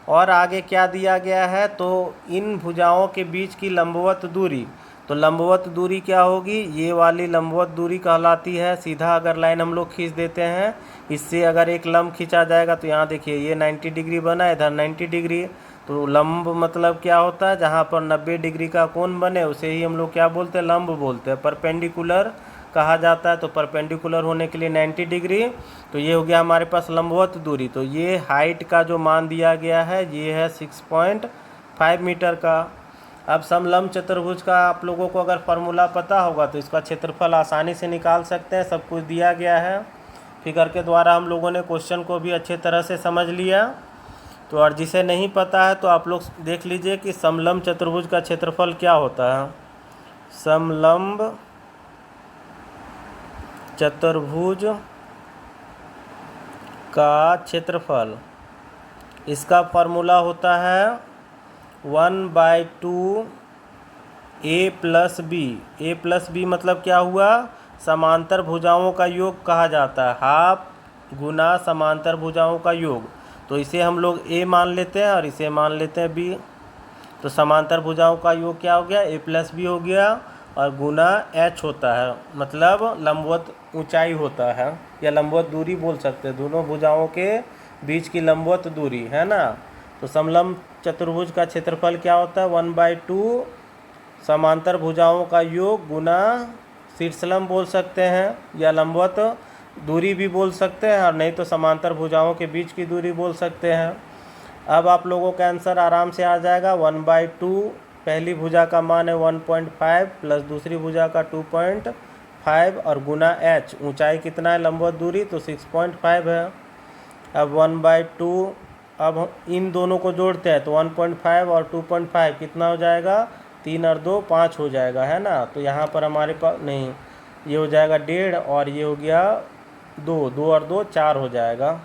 और आगे क्या दिया गया है, तो इन भुजाओं के बीच की लंबवत दूरी। तो लंबवत दूरी क्या होगी, ये वाली लंबवत दूरी कहलाती है। सीधा अगर लाइन हम लोग खींच देते हैं, इससे अगर एक लंब खींचा जाएगा, तो यहाँ देखिए ये 90 डिग्री बना, इधर 90 डिग्री। तो लंब मतलब क्या होता है, जहाँ पर 90 डिग्री का कोण बने उसे ही हम लोग क्या बोलते हैं, लंब बोलते हैं। परपेंडिकुलर कहा जाता है। तो परपेंडिकुलर होने के लिए 90 डिग्री। तो ये हो गया हमारे पास लंबवत दूरी। तो ये हाइट का जो मान दिया गया है ये है 6.5 मीटर का। अब समलंब चतुर्भुज का आप लोगों को अगर फार्मूला पता होगा तो इसका क्षेत्रफल आसानी से निकाल सकते हैं। सब कुछ दिया गया है, फिगर के द्वारा हम लोगों ने क्वेश्चन को भी अच्छे तरह से समझ लिया। तो और जिसे नहीं पता है तो आप लोग देख लीजिए कि समलंब चतुर्भुज का क्षेत्रफल क्या होता है। समलंब चतुर्भुज का क्षेत्रफल, इसका फार्मूला होता है 1/2 a plus B. a plus B मतलब क्या हुआ, समांतर भुजाओं का योग कहा जाता है। हाफ गुना समांतर भुजाओं का योग। तो इसे हम लोग a मान लेते हैं और इसे मान लेते हैं b। तो समांतर भुजाओं का योग क्या हो गया, a प्लस बी हो गया, और गुना h होता है, मतलब लंबवत ऊंचाई होता है या लंबवत दूरी बोल सकते हैं। दोनों भुजाओं के बीच की लंबवत दूरी, है ना। तो समलंब चतुर्भुज का क्षेत्रफल क्या होता है? 1/2 समांतर भुजाओं का योग गुना शीर्षलंब बोल सकते हैं, या लंबवत दूरी भी बोल सकते हैं, और नहीं तो समांतर भुजाओं के बीच की दूरी बोल सकते हैं। अब आप लोगों का आंसर आराम से आ जाएगा। 1/2 पहली भुजा का मान है 1.5 प्लस दूसरी भुजा का 2.5 और गुना h, ऊंचाई कितना है लंबवत दूरी? तो 6.5 है। अब 1/2, अब इन दोनों को जोड़ते हैं तो 1.5 और 2.5 कितना हो जाएगा? 3 और 2 5 हो जाएगा, है ना। तो यहाँ पर हमारे पास नहीं, ये हो जाएगा 1.5 और ये हो गया 2, 2 और 2 4 हो जाएगा।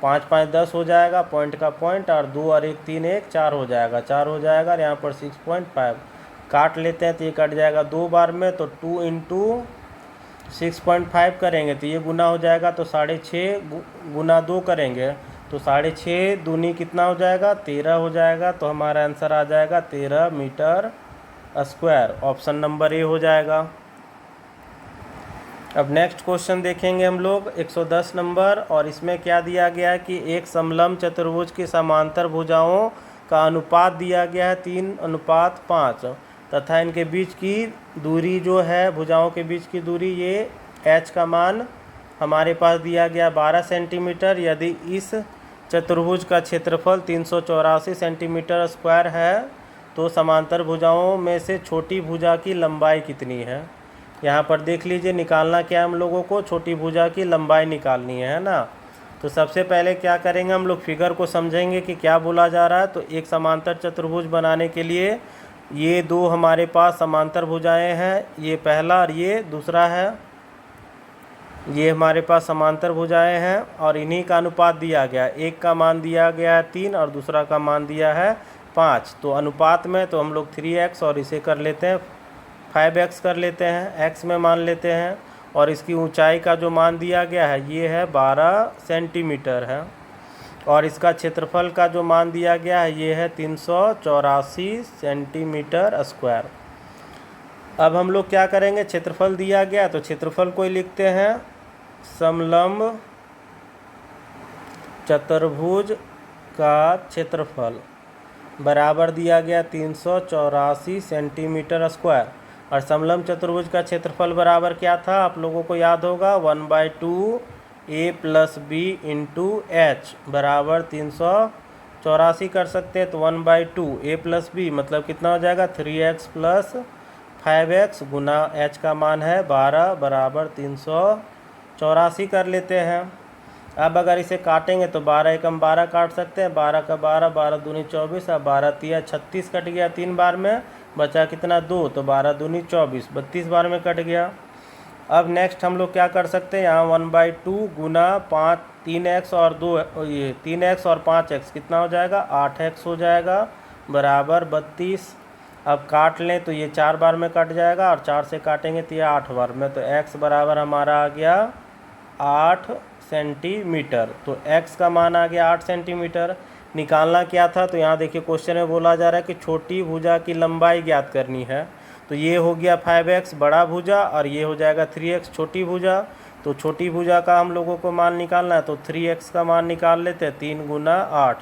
5 5 10 हो जाएगा, पॉइंट का पॉइंट, और 2 और 1 3 1 4 हो जाएगा, 4 हो जाएगा। और यहाँ पर 6.5 काट लेते हैं तो ये कट जाएगा 2 बार में, तो 2 इंटू 6.5 करेंगे तो ये गुना हो जाएगा, तो 6.5 गुना 2 करेंगे तो 6.5 दूनी कितना हो जाएगा? 13 हो जाएगा। तो हमारा आंसर आ जाएगा 13 meter square. Option number A हो जाएगा। अब नेक्स्ट क्वेश्चन देखेंगे हम लोग 110 नंबर, और इसमें क्या दिया गया है कि एक समलंब चतुर्भुज की समांतर भुजाओं का अनुपात दिया गया है 3:5 तथा इनके बीच की दूरी जो है, भुजाओं के बीच की दूरी, ये h का मान हमारे पास दिया गया 12 सेंटीमीटर। यदि इस चतुर्भुज का क्षेत्रफल 384 सेंटीमीटर स्क्वायर है तो समांतर भुजाओं में से छोटी भुजा की लंबाई कितनी है? यहाँ पर देख लीजिए, निकालना क्या है हम लोगों को? छोटी भुजा की लंबाई निकालनी है ना। तो सबसे पहले क्या करेंगे हम लोग? फिगर को समझेंगे कि क्या बोला जा रहा है। तो एक समांतर चतुर्भुज बनाने के लिए ये दो हमारे पास समांतर भुजाएं हैं, ये पहला और ये दूसरा है। ये हमारे पास समांतर भुजाएं हैं और इन्हीं का अनुपात दिया गया है। एक का मान दिया गया है 3 और दूसरा का मान दिया है 5। तो अनुपात में तो हम लोग 3x और इसे कर लेते हैं 5x कर लेते हैं, x में मान लेते हैं। और इसकी ऊंचाई का जो मान दिया गया है ये है 12 सेंटीमीटर है, और इसका क्षेत्रफल का जो मान दिया गया है ये है 384 सेंटीमीटर स्क्वायर। अब हम लोग क्या करेंगे? क्षेत्रफल दिया गया तो क्षेत्रफल को ही लिखते हैं। समलंब चतुर्भुज का क्षेत्रफल बराबर दिया गया 384 सेंटीमीटर स्क्वायर, और समलंब चतुर्भुज का क्षेत्रफल बराबर क्या था? आप लोगों को याद होगा 1/2 a plus B into H बराबर 384 कर सकते हैं। तो 1/2 a प्लस बी मतलब कितना हो जाएगा? 3x प्लस 5x गुना h का मान है 12 बराबर 384 कर लेते हैं। अब अगर इसे काटेंगे तो 12 एकम 12 काट सकते हैं, 12 का 12, 12 दूनी 24, अब 12 तिया 36 कट गया 3 बार में, बचा कितना 2, तो 12 दूनी 24, 32 बार में कट गया। अब नेक्स्ट हम लोग क्या कर सकते हैं? यहाँ 1/2 गुना 3x और 2, ये 3x और 5x कितना हो जाएगा? 8x हो जाएगा बराबर 32। अब काट लें तो ये 4 बार में कट जाएगा, और 4 से काटेंगे तो ये 8 बार में, तो x बराबर हमारा आ गया 8 सेंटीमीटर। तो x का मान आ गया 8 सेंटीमीटर। निकालना क्या था? तो यहाँ देखिए क्वेश्चन में बोला जा रहा है कि छोटी भुजा की लंबाई ज्ञात करनी है। तो ये हो गया 5x बड़ा भुजा और ये हो जाएगा 3x छोटी भुजा। तो छोटी भुजा का हम लोगों को मान निकालना है, तो 3x का मान निकाल लेते हैं, 3 गुना 8,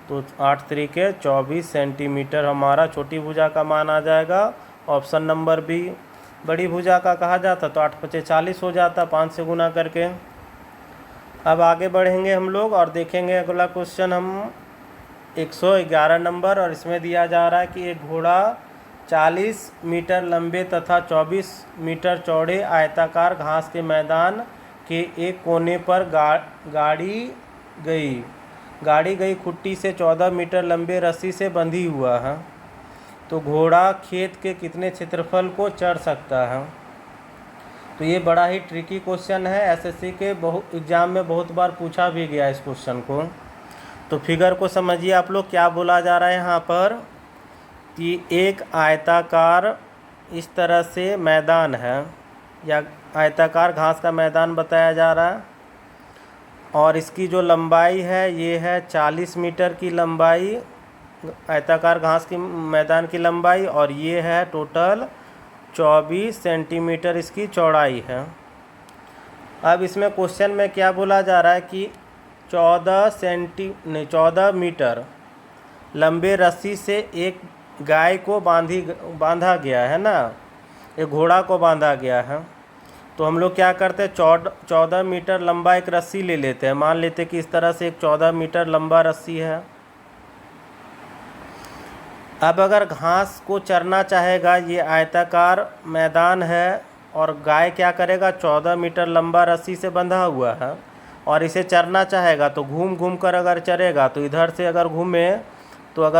तो 8 3 24 सेंटीमीटर हमारा छोटी भुजा का मान आ जाएगा। Option number B. बड़ी भुजा का कहा जाता तो 8 5 40 हो जाता 5 से गुना करके। अब आगे बढ़ेंगे हम लोग और देखेंगे अगला क्वेश्चन हम 111 नंबर, और इसमें दिया जा रहा है कि एक घोड़ा 40 मीटर लंबे तथा 24 मीटर चौड़े आयताकार घास के मैदान के एक कोने पर गाड़ी गई खुट्टी से 14 मीटर लंबे रस्सी से बंधी हुआ है। तो घोड़ा खेत के कितने क्षेत्रफल को चढ़ सकता है? तो ये बड़ा ही ट्रिकी क्वेश्चन है, एसएससी के एग्जाम में बहुत बार पूछा भी गया इस क्वेश्चन को। तो फिगर को समझिए आप लोग, क्या बोला जा रहा है यहाँ पर कि एक आयताकार इस तरह से मैदान है, या आयताकार घास का मैदान बताया जा रहा है, और इसकी जो लंबाई है ये है 40 मीटर की लंबाई, आयताकार घास की मैदान की लंबाई, और ये है टोटल 24 सेंटीमीटर इसकी चौड़ाई है। अब इसमें क्वेश्चन में क्या बोला जा रहा है कि 14 मीटर लंबे रस्सी से एक गाय को बांधा गया है ना, एक घोड़ा को बांधा गया है। तो हम लोग क्या करते हैं, 14 मीटर लंबा एक रस्सी ले लेते हैं। मान लेते हैं कि इस तरह से एक 14 मीटर लंबा रस्सी है। अब अगर घास को चरना चाहेगा, ये आयताकार मैदान है और गाय क्या करेगा, 14 मीटर लंबा रस्सी से बंधा हुआ है और इसे चरना चाहेगा, तो घूम घूम कर अगर चरेगा तो इधर से अगर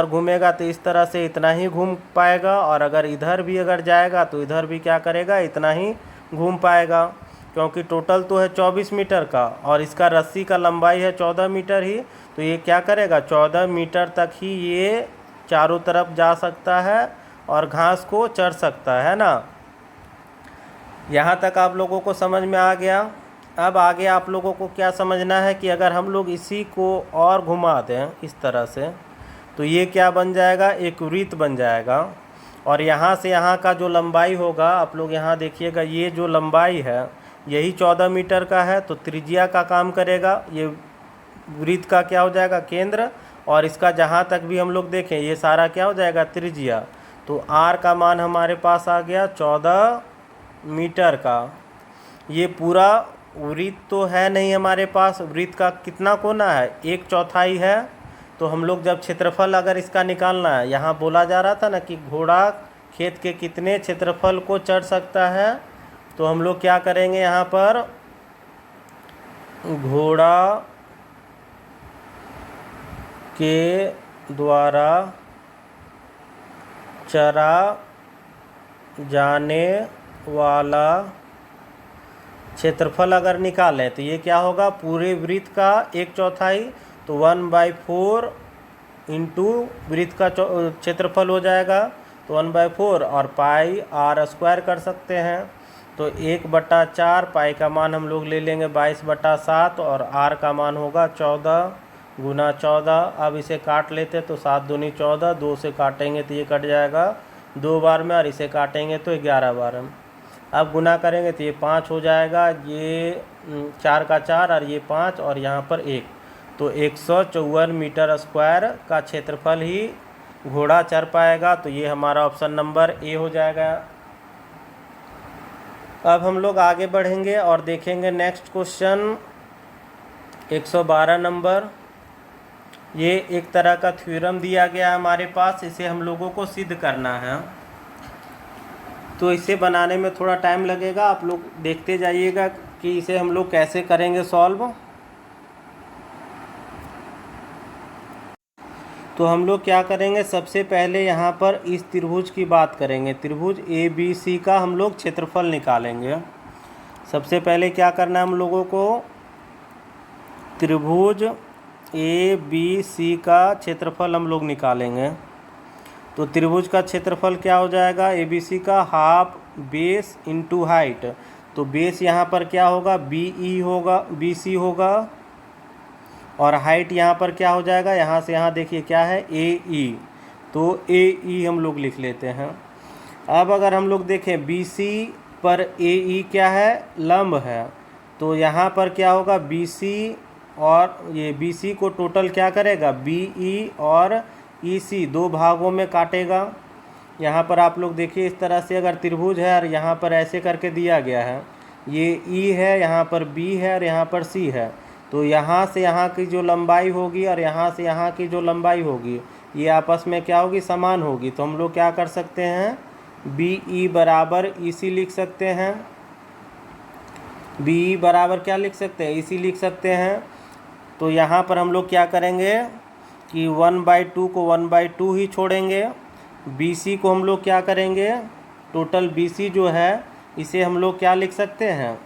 घूमेगा तो इस तरह से इतना ही घूम पाएगा, और अगर इधर भी अगर जाएगा तो इधर भी क्या करेगा, इतना ही घूम पाएगा, क्योंकि टोटल तो है 24 मीटर का और इसका रस्सी का लंबाई है 14 मीटर ही। तो ये क्या करेगा, 14 मीटर तक ही ये चारों तरफ जा सकता है और घास को चर सकता है ना। यहाँ तक आप लोगों को समझ में आ गया। अब आगे आप लोगों को क्या समझना है कि अगर हम लोग इसी को और घुमा दें इस तरह से, तो ये क्या बन जाएगा, एक वृत्त बन जाएगा। और यहाँ से यहाँ का जो लंबाई होगा, आप लोग यहाँ देखिएगा, ये जो लंबाई है यही 14 मीटर का है, तो त्रिज्या का काम करेगा। ये वृत्त का क्या हो जाएगा, केंद्र, और इसका जहाँ तक भी हम लोग देखें ये सारा क्या हो जाएगा, त्रिज्या। तो r का मान हमारे पास आ गया 14 मीटर का। ये पूरा वृत्त तो है नहीं हमारे पास, वृत्त का कितना कोना है, 1/4 है। तो हम लोग जब क्षेत्रफल अगर इसका निकालना है, यहाँ बोला जा रहा था ना कि घोड़ा खेत के कितने क्षेत्रफल को चर सकता है, तो हम लोग क्या करेंगे, यहाँ पर घोड़ा के द्वारा चरा जाने वाला क्षेत्रफल अगर निकालें तो ये क्या होगा, पूरे वृत्त का 1/4, तो 1/4 इंटू वृत्त का क्षेत्रफल हो जाएगा, तो 1/4 और पाई r² कर सकते हैं। तो 1/4 पाई का मान हम लोग ले लेंगे 22/7 और r का मान होगा 14 गुना 14। अब इसे काट लेते तो 7 दूनी 14, 2 से काटेंगे तो ये कट जाएगा 2 बार में, और इसे काटेंगे तो 11 बार में। अब गुना करेंगे तो ये 5 हो जाएगा, ये 4 का 4 और ये 5 और यहाँ पर 1, तो 154 मीटर स्क्वायर का क्षेत्रफल ही घोड़ा चर पाएगा। तो ये हमारा ऑप्शन नंबर ए हो जाएगा। अब हम लोग आगे बढ़ेंगे और देखेंगे नेक्स्ट क्वेश्चन 112 नंबर। ये एक तरह का थ्योरम दिया गया है हमारे पास, इसे हम लोगों को सिद्ध करना है। तो इसे बनाने में थोड़ा टाइम लगेगा, आप लोग देखते जाइएगा कि इसे हम लोग कैसे करेंगे सॉल्व। तो हम लोग क्या करेंगे, सबसे पहले यहाँ पर इस त्रिभुज की बात करेंगे। त्रिभुज ABC का हम लोग क्षेत्रफल निकालेंगे। सबसे पहले क्या करना है हम लोगों को, त्रिभुज ABC का क्षेत्रफल हम लोग निकालेंगे। तो त्रिभुज का क्षेत्रफल क्या हो जाएगा, ABC का हाफ बेस इंटू हाइट। तो बेस यहाँ पर क्या होगा, BC होगा, और हाइट यहाँ पर क्या हो जाएगा, यहाँ से यहाँ देखिए क्या है, AE। तो AE हम लोग लिख लेते हैं। अब अगर हम लोग देखें BC पर AE क्या है, लंब है, तो यहाँ पर क्या होगा, BC और ये BC को टोटल क्या करेगा, BE और EC 2 भागों में काटेगा। यहाँ पर आप लोग देखिए इस तरह से अगर त्रिभुज है और यहाँ पर ऐसे करके दिया गया है, ये E है, यहाँ पर B है और यहाँ पर C है, तो यहाँ से यहाँ की जो लंबाई होगी और यहाँ से यहाँ की जो लंबाई होगी ये आपस में क्या होगी, समान होगी। तो हम लोग क्या कर सकते हैं, BE बराबर EC लिख सकते हैं। BE बराबर क्या लिख सकते हैं, EC लिख सकते हैं। तो यहाँ पर हम लोग क्या करेंगे कि 1/2 को 1/2 ही छोड़ेंगे। BC को हम लोग क्या करेंगे, टोटल BC जो है इसे हम लोग क्या लिख सकते हैं,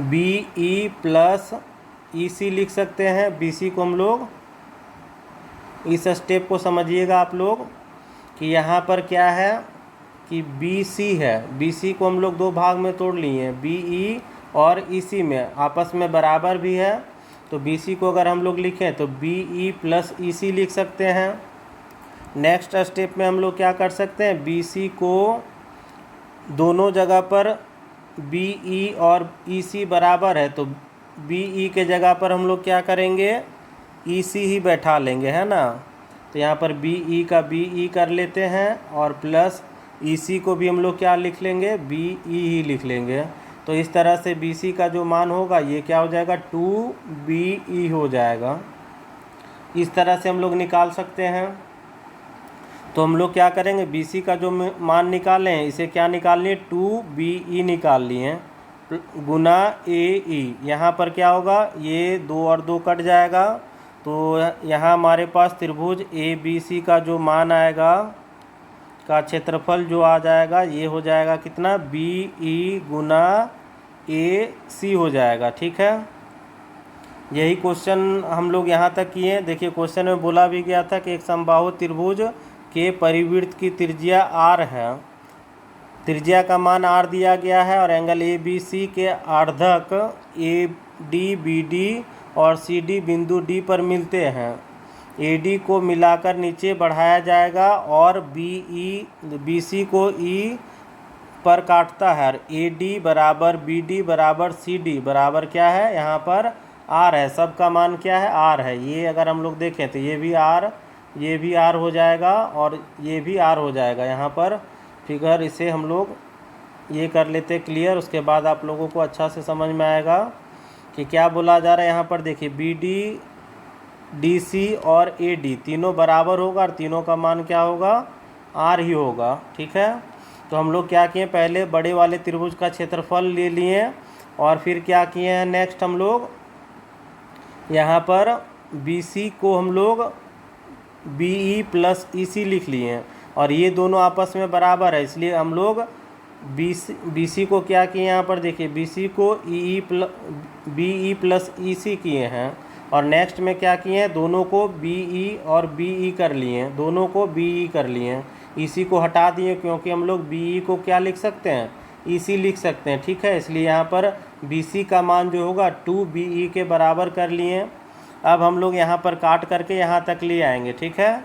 BE प्लस EC लिख सकते हैं। BC को हम लोग, इस स्टेप को समझिएगा आप लोग कि यहाँ पर क्या है कि BC है, BC को हम लोग 2 भाग में तोड़ लिए, BE और EC में आपस में बराबर भी है। तो BC को अगर हम लोग लिखें तो BE प्लस EC लिख सकते हैं। नेक्स्ट स्टेप में हम लोग क्या कर सकते हैं, BC को दोनों जगह पर BE और EC बराबर है, तो BE के जगह पर हम लोग क्या करेंगे, EC ही बैठा लेंगे, है ना। तो यहाँ पर बी ई का बी ई कर लेते हैं और प्लस ई सी को भी हम लोग क्या लिख लेंगे, बी ई ही लिख लेंगे। तो इस तरह से बी सी का जो मान होगा ये क्या हो जाएगा, 2BE हो जाएगा। इस तरह से हम लोग निकाल सकते हैं। तो हम लोग क्या करेंगे, बी सी का जो मान निकालें हैं इसे क्या निकाल लिए, 2BE निकाल लिए गुना AE। यहाँ पर क्या होगा, ये 2 और 2 कट जाएगा। तो यहाँ हमारे पास त्रिभुज ABC का जो मान आएगा का क्षेत्रफल जो आ जाएगा ये हो जाएगा कितना, BE गुना AC हो जाएगा। ठीक है, यही क्वेश्चन हम लोग यहाँ तक किए। देखिए क्वेश्चन में बोला भी गया था कि एक समबाहु त्रिभुज के परिवृत्त की त्रिज्या R है, त्रिज्या का मान R दिया गया है और एंगल ABC के आर्धक AD BD और CD बिंदु D पर मिलते हैं। AD को मिलाकर नीचे बढ़ाया जाएगा और BC को E पर काटता है। AD बराबर BD बराबर CD बराबर क्या है, यहाँ पर R है। सबका मान क्या है, R है। ये अगर हम लोग देखें तो ये भी R हो जाएगा और ये भी R हो जाएगा। यहाँ पर फिगर इसे हम लोग ये कर लेते क्लियर, उसके बाद आप लोगों को अच्छा से समझ में आएगा कि क्या बोला जा रहा है। यहाँ पर देखिए BD DC और AD तीनों बराबर होगा और तीनों का मान क्या होगा, R ही होगा। ठीक है, तो हम लोग क्या किए, पहले बड़े वाले त्रिभुज का क्षेत्रफल ले लिए और फिर क्या किए हैं, नेक्स्ट हम लोग यहाँ पर BC को हम लोग BE प्लस EC लिख लिए हैं और ये दोनों आपस में बराबर है, इसलिए हम लोग BC को क्या किए, यहाँ पर देखिए BC को BE प्लस EC किए हैं और नेक्स्ट में क्या किए हैं, दोनों को BE और BE कर लिए हैं, दोनों को BE कर लिए हैं। EC को हटा दिए क्योंकि हम लोग BE को क्या लिख सकते हैं, EC लिख सकते हैं। ठीक है, इसलिए यहाँ पर BC का मान जो होगा 2BE के बराबर कर लिए। अब हम लोग यहाँ पर काट करके यहाँ तक ले आएंगे। ठीक है,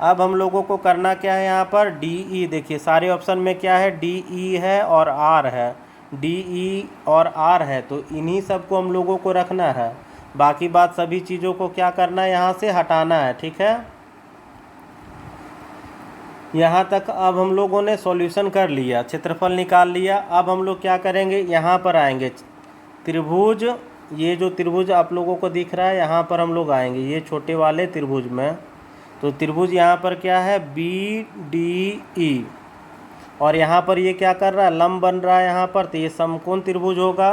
अब हम लोगों को करना क्या है, यहाँ पर DE देखिए सारे ऑप्शन में क्या है, DE है और R है, DE और R है, तो इन्हीं सबको हम लोगों को रखना है। बाकी बात सभी चीज़ों को क्या करना है, यहाँ से हटाना है। ठीक है, यहाँ तक अब हम लोगों ने सॉल्यूशन कर लिया, क्षेत्रफल निकाल लिया। अब हम लोग क्या करेंगे, यहाँ पर आएंगे त्रिभुज, ये जो त्रिभुज आप लोगों को दिख रहा है यहाँ पर हम लोग आएंगे ये छोटे वाले त्रिभुज में। तो त्रिभुज यहाँ पर क्या है, BDE और यहाँ पर ये क्या कर रहा है, लंब बन रहा है यहाँ पर, तो ये समकोण त्रिभुज होगा।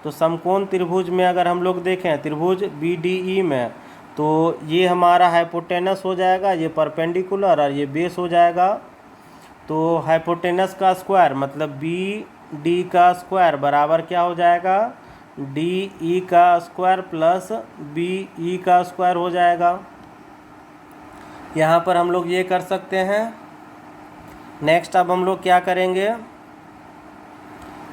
तो समकोण त्रिभुज में अगर हम लोग देखें त्रिभुज BDE में, तो ये हमारा हाइपोटेनस हो जाएगा, ये परपेंडिकुलर और ये बेस हो जाएगा। तो हाइपोटेनस का स्क्वायर मतलब BD का स्क्वायर बराबर क्या हो जाएगा, DE का स्क्वायर प्लस BE का स्क्वायर हो जाएगा। यहाँ पर हम लोग ये कर सकते हैं। नेक्स्ट अब हम लोग क्या करेंगे,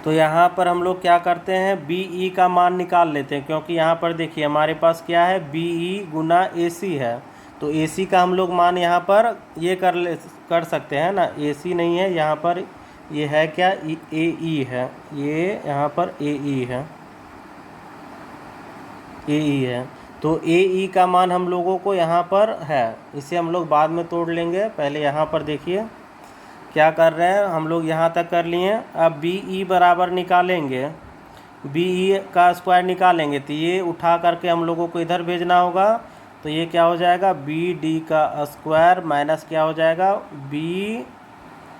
तो यहाँ पर हम लोग क्या करते हैं, BE का मान निकाल लेते हैं क्योंकि यहाँ पर देखिए हमारे पास क्या है, BE गुना AC है। तो AC का हम लोग मान यहाँ पर ये कर सकते हैं ना, AC नहीं है यहाँ पर, ये है क्या, AE है, ये यहाँ पर AE है, AE है। तो AE का मान हम लोगों को यहाँ पर है, इसे हम लोग बाद में तोड़ लेंगे। पहले यहाँ पर देखिए क्या कर रहे हैं, हम लोग यहाँ तक कर लिए। अब BE बराबर निकालेंगे, BE का स्क्वायर निकालेंगे तो ये उठा करके हम लोगों को इधर भेजना होगा। तो ये क्या हो जाएगा, BD का स्क्वायर माइनस क्या हो जाएगा,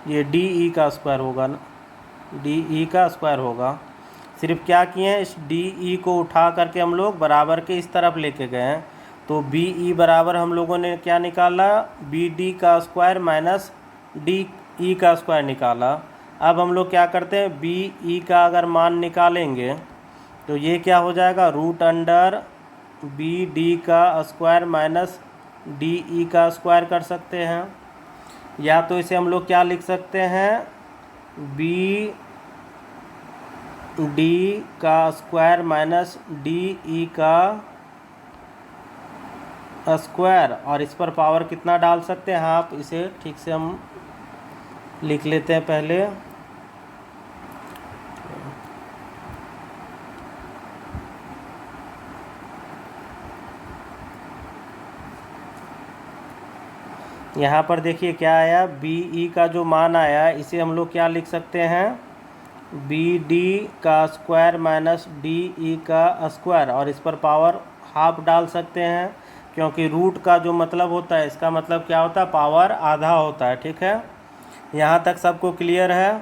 ये DE का स्क्वायर होगा ना, DE का स्क्वायर होगा। सिर्फ क्या किए हैं, इस DE को उठा करके हम लोग बराबर के इस तरफ लेके गए हैं। तो BE बराबर हम लोगों ने क्या निकाला, BD का स्क्वायर माइनस DE का स्क्वायर निकाला। अब हम लोग क्या करते हैं, BE का अगर मान निकालेंगे तो ये क्या हो जाएगा, रूट अंडर BD का स्क्वायर माइनस DE का स्क्वायर कर सकते हैं, या तो इसे हम लोग क्या लिख सकते हैं, BD का स्क्वायर माइनस DE का स्क्वायर, और इस पर पावर कितना डाल सकते हैं आप, इसे ठीक से हम लिख लेते हैं पहले। यहाँ पर देखिए क्या आया, बी ई का जो मान आया इसे हम लोग क्या लिख सकते हैं, बी डी का स्क्वायर माइनस डी ई का स्क्वायर, और इस पर पावर हाफ डाल सकते हैं क्योंकि रूट का जो मतलब होता है इसका मतलब क्या होता है, पावर आधा होता है। ठीक है, यहाँ तक सबको क्लियर है।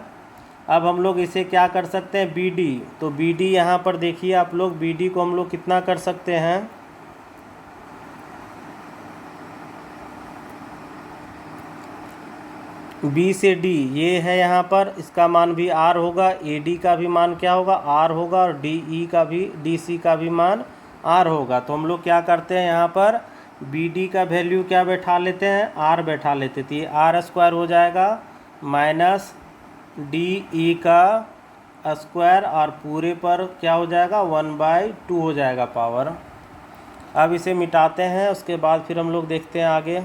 अब हम लोग इसे क्या कर सकते हैं, बी डी, तो बी डी यहाँ पर देखिए आप लोग, बी डी को हम लोग कितना कर सकते हैं, बी से डी ये है यहाँ पर, इसका मान भी आर होगा, ए डी का भी मान क्या होगा, आर होगा, और डी ई का भी, डी सी का भी मान आर होगा। तो हम लोग क्या करते हैं, यहाँ पर बी डी का वैल्यू क्या बैठा लेते हैं, आर बैठा लेते थे, आर स्क्वायर हो जाएगा माइनस डी ई का स्क्वायर, और पूरे पर क्या हो जाएगा, 1/2 हो जाएगा पावर। अब इसे मिटाते हैं, उसके बाद फिर हम लोग देखते हैं आगे।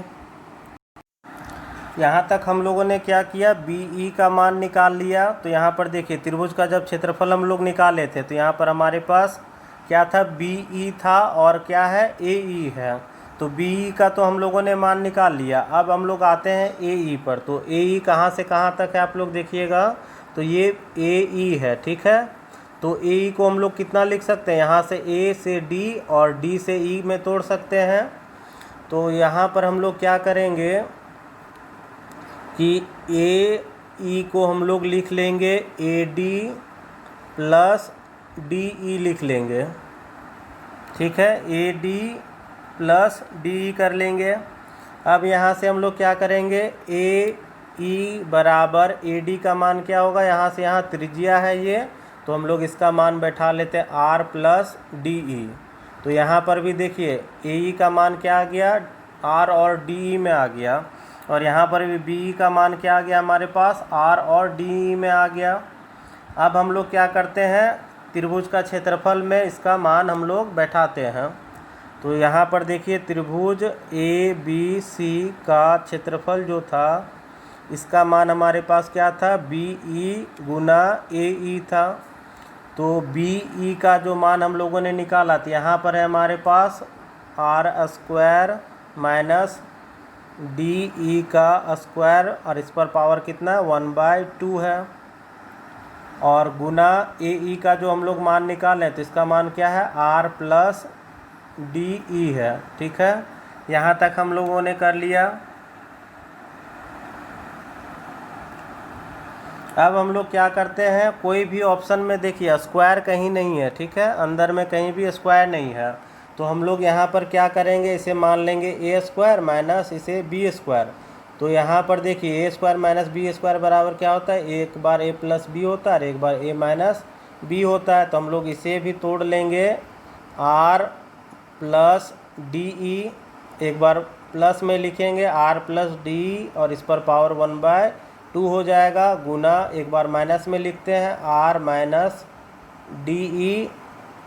यहाँ तक हम लोगों ने क्या किया, बी ई का मान निकाल लिया। तो यहाँ पर देखिए त्रिभुज का जब क्षेत्रफल हम लोग निकाले थे तो यहाँ पर हमारे पास क्या था, बी ई था, और क्या है, ए ई है। तो बी ई का तो हम लोगों ने मान निकाल लिया। अब हम लोग आते हैं ए ई पर। तो ए ई कहाँ से कहाँ तक है आप लोग देखिएगा, तो ये ए ई है। ठीक है, तो ए ई को हम लोग कितना लिख सकते हैं, यहाँ से ए से डी और डी से ई में तोड़ सकते हैं। तो यहाँ पर हम लोग क्या करेंगे कि ए ई को हम लोग लिख लेंगे ए डी प्लस डी ई लिख लेंगे। ठीक है, ए डी प्लस डी ई कर लेंगे। अब यहाँ से हम लोग क्या करेंगे, ए ई बराबर ए डी का मान क्या होगा, यहाँ से यहाँ त्रिज्या है ये, तो हम लोग इसका मान बैठा लेते हैं आर प्लस डी ई। तो यहाँ पर भी देखिए ए ई का मान क्या आ गया, आर और डी ई में आ गया, और यहाँ पर भी बी ई का मान क्या आ गया हमारे पास, आर और डी ई में आ गया। अब हम लोग क्या करते हैं, त्रिभुज का क्षेत्रफल में इसका मान हम लोग बैठाते हैं। तो यहाँ पर देखिए त्रिभुज ए बी सी का क्षेत्रफल जो था इसका मान हमारे पास क्या था, बी ई गुना ए ई था। तो बी ई का जो मान हम लोगों ने निकाला था, यहाँ पर है हमारे पास R square minus D E का स्क्वायर, और इस पर पावर कितना है, 1/2 है, और गुना ए ई का जो हम लोग मान निकाले तो इसका मान क्या है, आर प्लस डी ई है। ठीक है, यहाँ तक हम लोगों ने कर लिया। अब हम लोग क्या करते हैं, कोई भी ऑप्शन में देखिए स्क्वायर कहीं नहीं है। ठीक है, अंदर में कहीं भी स्क्वायर नहीं है, तो हम लोग यहाँ पर क्या करेंगे, इसे मान लेंगे ए स्क्वायर माइनस इसे बी स्क्वायर। तो यहाँ पर देखिए ए स्क्वायर माइनस बी स्क्वायर बराबर क्या होता है, एक बार ए प्लस बी होता है और एक बार ए माइनस बी होता है। तो हम लोग इसे भी तोड़ लेंगे, आर प्लस डी ई, एक बार प्लस में लिखेंगे आर प्लस डी, और इस पर पावर 1/2 हो जाएगा, गुना एक बार माइनस में लिखते हैं आर माइनस डी ई,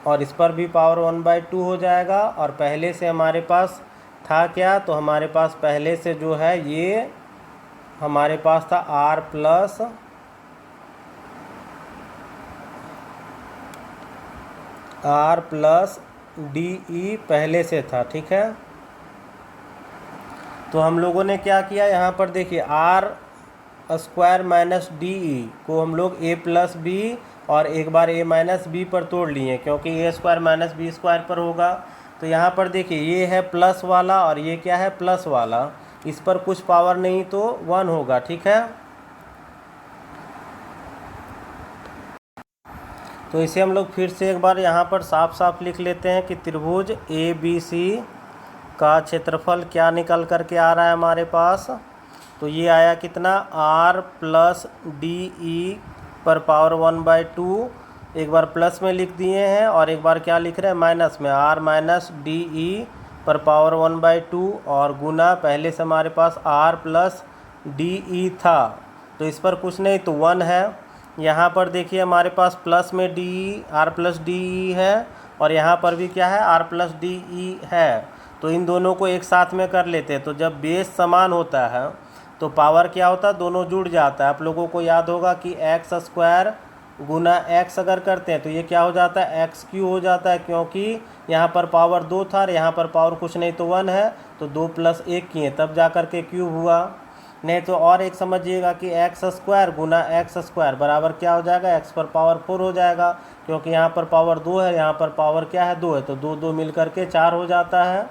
और इस पर भी पावर 1/2 हो जाएगा। और पहले से हमारे पास था क्या, तो हमारे पास पहले से जो है ये हमारे पास था आर प्लस डी ई पहले से था। ठीक है, तो हम लोगों ने क्या किया, यहाँ पर देखिए R square minus D E को हम लोग ए प्लस बी और एक बार ए माइनस बी पर तोड़ लिए, क्योंकि ए स्क्वायर माइनस बी स्क्वायर पर होगा। तो यहाँ पर देखिए ये है प्लस वाला और ये क्या है, प्लस वाला, इस पर कुछ पावर नहीं तो 1 होगा। ठीक है, तो इसे हम लोग फिर से एक बार यहाँ पर साफ साफ लिख लेते हैं कि त्रिभुज ए बी सी का क्षेत्रफल क्या निकल कर के आ रहा है हमारे पास। तो ये आया कितना, आर प्लस डी ई पर पावर 1/2, एक बार प्लस में लिख दिए हैं और एक बार क्या लिख रहे हैं, माइनस में, आर माइनस डी ई पर पावर 1/2, और गुना पहले से हमारे पास आर प्लस डी ई था तो इस पर कुछ नहीं तो 1 है। यहाँ पर देखिए हमारे पास प्लस में D E, R plus D E है, और यहाँ पर भी क्या है, आर प्लस डी ई है। तो इन दोनों को एक साथ में कर लेते हैं। तो जब बेस समान होता है तो पावर क्या होता है, दोनों जुड़ जाता है। आप लोगों को याद होगा कि एक्स स्क्वायर गुना एक्स अगर करते हैं तो ये क्या हो जाता है, एक्स क्यू हो जाता है, क्योंकि यहाँ पर पावर 2 था और यहाँ पर पावर कुछ नहीं तो 1 है। तो 2 + 1 किए तब जा कर के क्यूब हुआ। नहीं तो और एक समझिएगा कि एक्स स्क्वायर गुना एक्स स्क्वायर बराबर क्या हो जाएगा, एक्स पर पावर 4 हो जाएगा, क्योंकि यहाँ पर पावर 2 है, यहाँ पर पावर क्या है 2 है, तो 2 2 मिल करके 4 हो जाता है।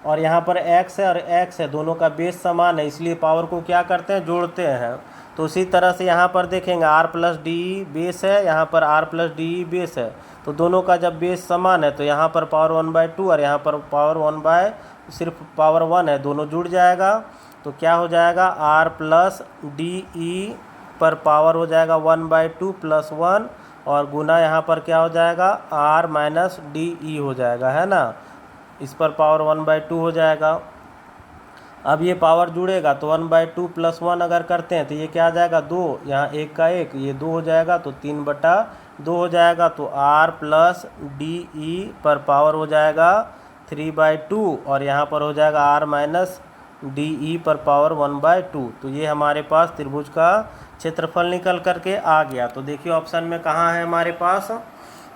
और यहाँ पर x है और x है, दोनों का बेस समान है, इसलिए पावर को क्या करते हैं, जोड़ते हैं। तो उसी तरह से यहाँ पर देखेंगे r + डी बेस है, यहाँ पर r + डी बेस है, तो दोनों का जब बेस समान है तो यहाँ पर पावर 1/2 और यहाँ पर पावर 1/, सिर्फ पावर 1 है, दोनों जुड़ जाएगा। तो क्या हो जाएगा, r + डी पर पावर हो जाएगा 1/2 + 1 और गुना यहाँ पर क्या हो जाएगा, r - डी हो जाएगा, है ना। इस पर पावर 1/2 हो जाएगा। अब ये पावर जुड़ेगा तो 1/2 + 1 अगर करते हैं तो ये क्या आ जाएगा, 2, यहाँ 1 का 1, ये 2 हो जाएगा, तो 3/2 हो जाएगा। तो r + डी पर पावर हो जाएगा 3/2 और यहाँ पर हो जाएगा r - डी पर पावर 1/2। तो ये हमारे पास त्रिभुज का क्षेत्रफल निकल करके आ गया। तो देखिए ऑप्शन में कहाँ है हमारे पास,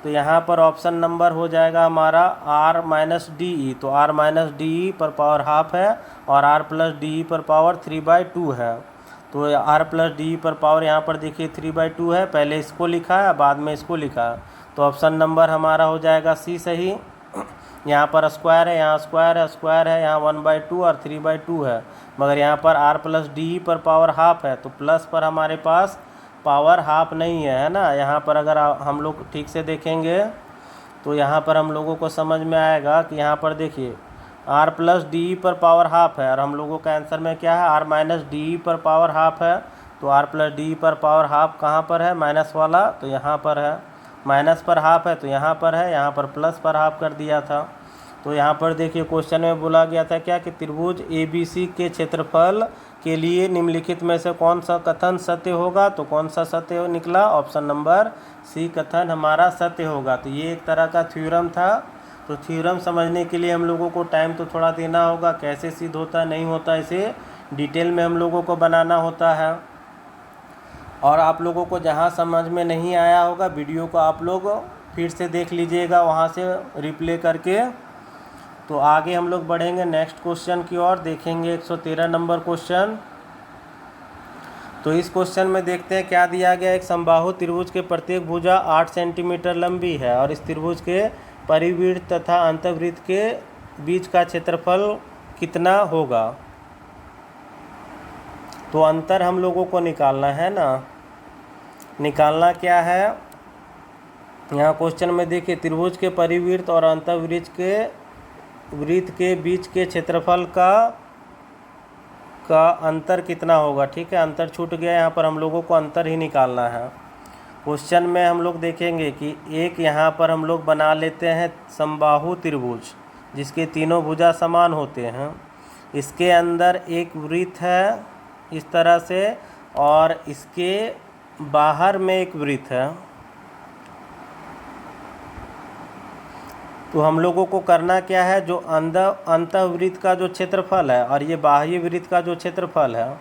तो यहाँ पर ऑप्शन नंबर हो जाएगा हमारा r - डी। तो r - डी पर पावर हाफ है और r + डी पर पावर 3/2 है। तो r + डी पर पावर यहाँ पर देखिए 3/2 है, पहले इसको लिखा है बाद में इसको लिखा है, तो ऑप्शन नंबर हमारा हो जाएगा सी सही। यहाँ पर स्क्वायर है, यहाँ स्क्वायर है, यहाँ 1/2 और 3/2 है, मगर यहाँ पर r + डी पर पावर हाफ है, तो प्लस पर हमारे पास पावर हाफ नहीं है ना। यहाँ पर अगर हम लोग ठीक से देखेंगे तो यहाँ पर हम लोगों को समझ में आएगा कि यहाँ पर देखिए r + डी पर पावर हाफ है और हम लोगों का आंसर में क्या है, r - डी पर पावर हाफ है। तो r + डी पर पावर हाफ कहाँ पर है, माइनस वाला, तो यहाँ पर है, माइनस पर हाफ है तो यहाँ पर है, यहाँ पर प्लस पर हाफ कर दिया था। तो यहाँ पर देखिए क्वेश्चन में बोला गया था क्या कि त्रिभुज ABC के क्षेत्रफल के लिए निम्नलिखित में से कौन सा कथन सत्य होगा, तो कौन सा सत्य निकला, ऑप्शन नंबर सी कथन हमारा सत्य होगा। तो ये एक तरह का थ्योरम था। तो थ्योरम समझने के लिए हम लोगों को टाइम तो थोड़ा देना होगा, कैसे सिद्ध होता नहीं होता इसे डिटेल में हम लोगों को बनाना होता है। और आप लोगों को जहाँ समझ में नहीं आया होगा वीडियो को आप लोग फिर से देख लीजिएगा वहाँ से रिप्ले करके। तो आगे हम लोग बढ़ेंगे नेक्स्ट क्वेश्चन की ओर, देखेंगे 113 नंबर क्वेश्चन। तो इस क्वेश्चन में देखते हैं क्या दिया गया। एक समबाहु त्रिभुज के प्रत्येक भुजा 8 सेंटीमीटर लंबी है और इस त्रिभुज के परिवृत्त तथा अंतर्वृत्त के बीच का क्षेत्रफल कितना होगा। तो अंतर हम लोगों को निकालना है ना। निकालना क्या है, यहाँ क्वेश्चन में देखिए त्रिभुज के परिवृत्त और अंतर्वृत्त के बीच के क्षेत्रफल का अंतर कितना होगा। ठीक है, अंतर छूट गया, यहाँ पर हम लोगों को अंतर ही निकालना है। क्वेश्चन में हम लोग देखेंगे कि एक यहाँ पर हम लोग बना लेते हैं समबाहु त्रिभुज जिसके तीनों भुजा समान होते हैं। इसके अंदर एक वृत्त है इस तरह से और इसके बाहर में एक वृत्त है। तो हम लोगों को करना क्या है, जो अंतःवृत्त का जो क्षेत्रफल है और ये बाह्य वृत्त का जो क्षेत्रफल है,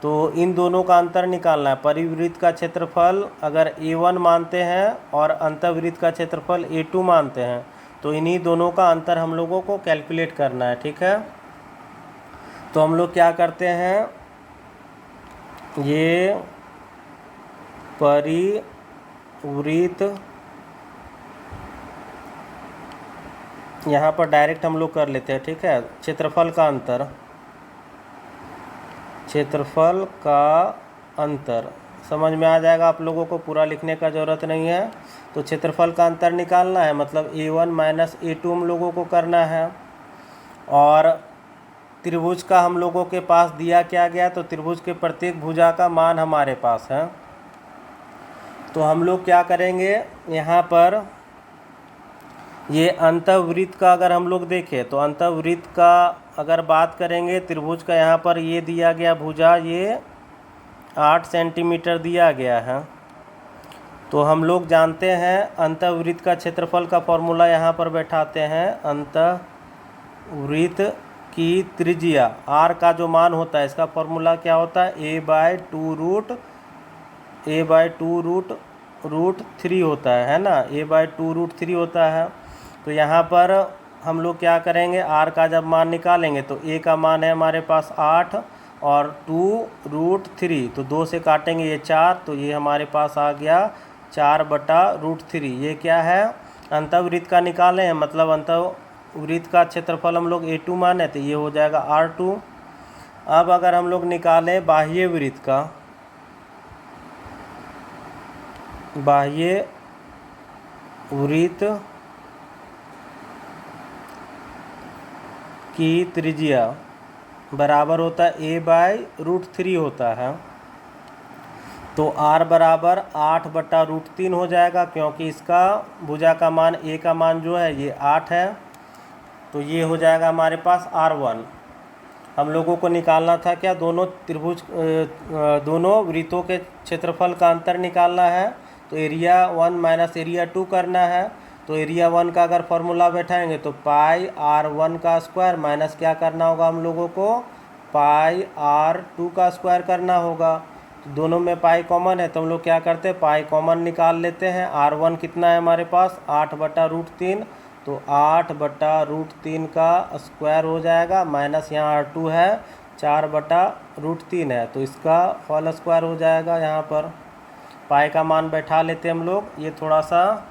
तो इन दोनों का अंतर निकालना है। परिवृत्त का क्षेत्रफल अगर A1 मानते हैं और अंतःवृत्त का क्षेत्रफल A2 मानते हैं, तो इन्हीं दोनों का अंतर हम लोगों को कैलकुलेट करना है। ठीक है, तो हम लोग क्या करते हैं, ये परिवृत्त यहाँ पर डायरेक्ट हम लोग कर लेते हैं। ठीक है, क्षेत्रफल का अंतर समझ में आ जाएगा आप लोगों को, पूरा लिखने का ज़रूरत नहीं है। तो क्षेत्रफल का अंतर निकालना है, मतलब A1 माइनस A2 हम लोगों को करना है। और त्रिभुज का हम लोगों के पास दिया क्या गया, तो त्रिभुज के प्रत्येक भुजा का मान हमारे पास है। तो हम लोग क्या करेंगे, यहाँ पर ये अंतःवृत्त का अगर हम लोग देखें तो अंतःवृत्त का अगर बात करेंगे, त्रिभुज का यहाँ पर ये दिया गया भुजा ये 8 सेंटीमीटर दिया गया है। तो हम लोग जानते हैं अंतःवृत्त का क्षेत्रफल का फॉर्मूला यहाँ पर बैठाते हैं। अंतःवृत्त की त्रिज्या r का जो मान होता है इसका फॉर्मूला क्या होता है, a/2√3 होता है ना, a/2√3 होता है। तो यहाँ पर हम लोग क्या करेंगे, आर का जब मान निकालेंगे तो ए का मान है हमारे पास 8 और 2√3, तो 2 से काटेंगे ये 4, तो ये हमारे पास आ गया 4/√3। ये क्या है, अंतःवृत्त का निकाले हैं, मतलब अंतःवृत्त का क्षेत्रफल हम लोग A2 माने, तो ये हो जाएगा R2। अब अगर हम लोग निकालें बाह्य वृत्त का, बाह्य वृत्त की त्रिज्या बराबर होता है A/√3 होता है, तो R बराबर 8/√3 हो जाएगा, क्योंकि इसका भुजा का मान A का मान जो है ये 8 है, तो ये हो जाएगा हमारे पास R1। हम लोगों को निकालना था क्या, दोनों त्रिभुज दोनों वृत्तों के क्षेत्रफल का अंतर निकालना है, तो एरिया 1 माइनस एरिया 2 करना है। तो एरिया 1 का अगर फॉर्मूला बैठाएंगे तो πr1 का स्क्वायर माइनस क्या करना होगा हम लोगों को, πr2 का स्क्वायर करना होगा। तो दोनों में पाई कॉमन है, तो हम लोग क्या करते हैं, पाई कॉमन निकाल लेते हैं। R1 कितना है हमारे पास 8/√3, तो 8/√3 का स्क्वायर हो जाएगा, माइनस यहाँ R2 है 4/√3 है, तो इसका होल स्क्वायर हो जाएगा। यहाँ पर पाई का मान बैठा लेते हैं हम लोग, ये थोड़ा सा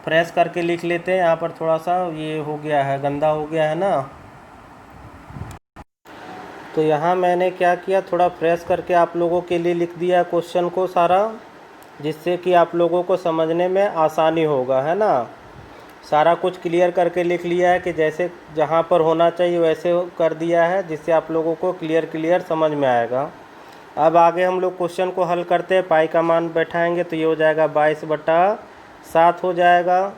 फ्रेश करके लिख लेते हैं, यहाँ पर थोड़ा सा ये हो गया है, गंदा हो गया है ना, तो यहाँ मैंने क्या किया, थोड़ा फ्रेश करके आप लोगों के लिए लिख दिया क्वेश्चन को सारा, जिससे कि आप लोगों को समझने में आसानी होगा, है ना। सारा कुछ क्लियर करके लिख लिया है कि जैसे जहाँ पर होना चाहिए वैसे कर दिया है, जिससे आप लोगों को क्लियर समझ में आएगा। अब आगे हम लोग क्वेश्चन को हल करते हैं। पाई का मान बैठाएंगे तो ये हो जाएगा 22/7 हो जाएगा।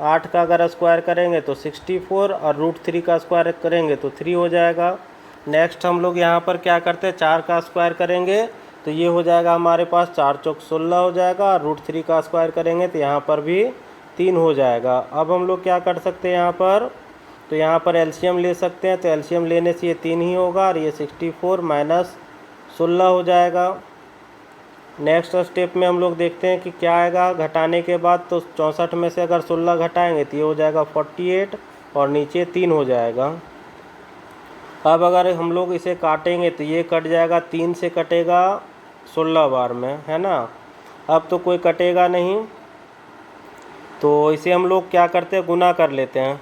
8 का अगर स्क्वायर करेंगे तो 64 और √3 का स्क्वायर करेंगे तो 3 हो जाएगा। नेक्स्ट हम लोग यहाँ पर क्या करते हैं, 4 का स्क्वायर करेंगे तो ये हो जाएगा हमारे पास 4 चौक 16 हो जाएगा, और √3 का स्क्वायर करेंगे तो यहाँ पर भी 3 हो जाएगा। अब हम लोग क्या कर सकते हैं यहाँ पर, तो यहाँ पर एलसीएम ले सकते हैं, तो एलसीएम लेने से ये 3 ही होगा, और ये 64 माइनस 16 हो जाएगा। नेक्स्ट स्टेप में हम लोग देखते हैं कि क्या आएगा घटाने के बाद, तो 64 में से अगर 16 घटाएंगे तो ये हो जाएगा 48 और नीचे 3 हो जाएगा। अब अगर हम लोग इसे काटेंगे तो ये कट जाएगा, 3 से कटेगा 16 बार में, है ना। अब तो कोई कटेगा नहीं, तो इसे हम लोग क्या करते हैं, गुना कर लेते हैं।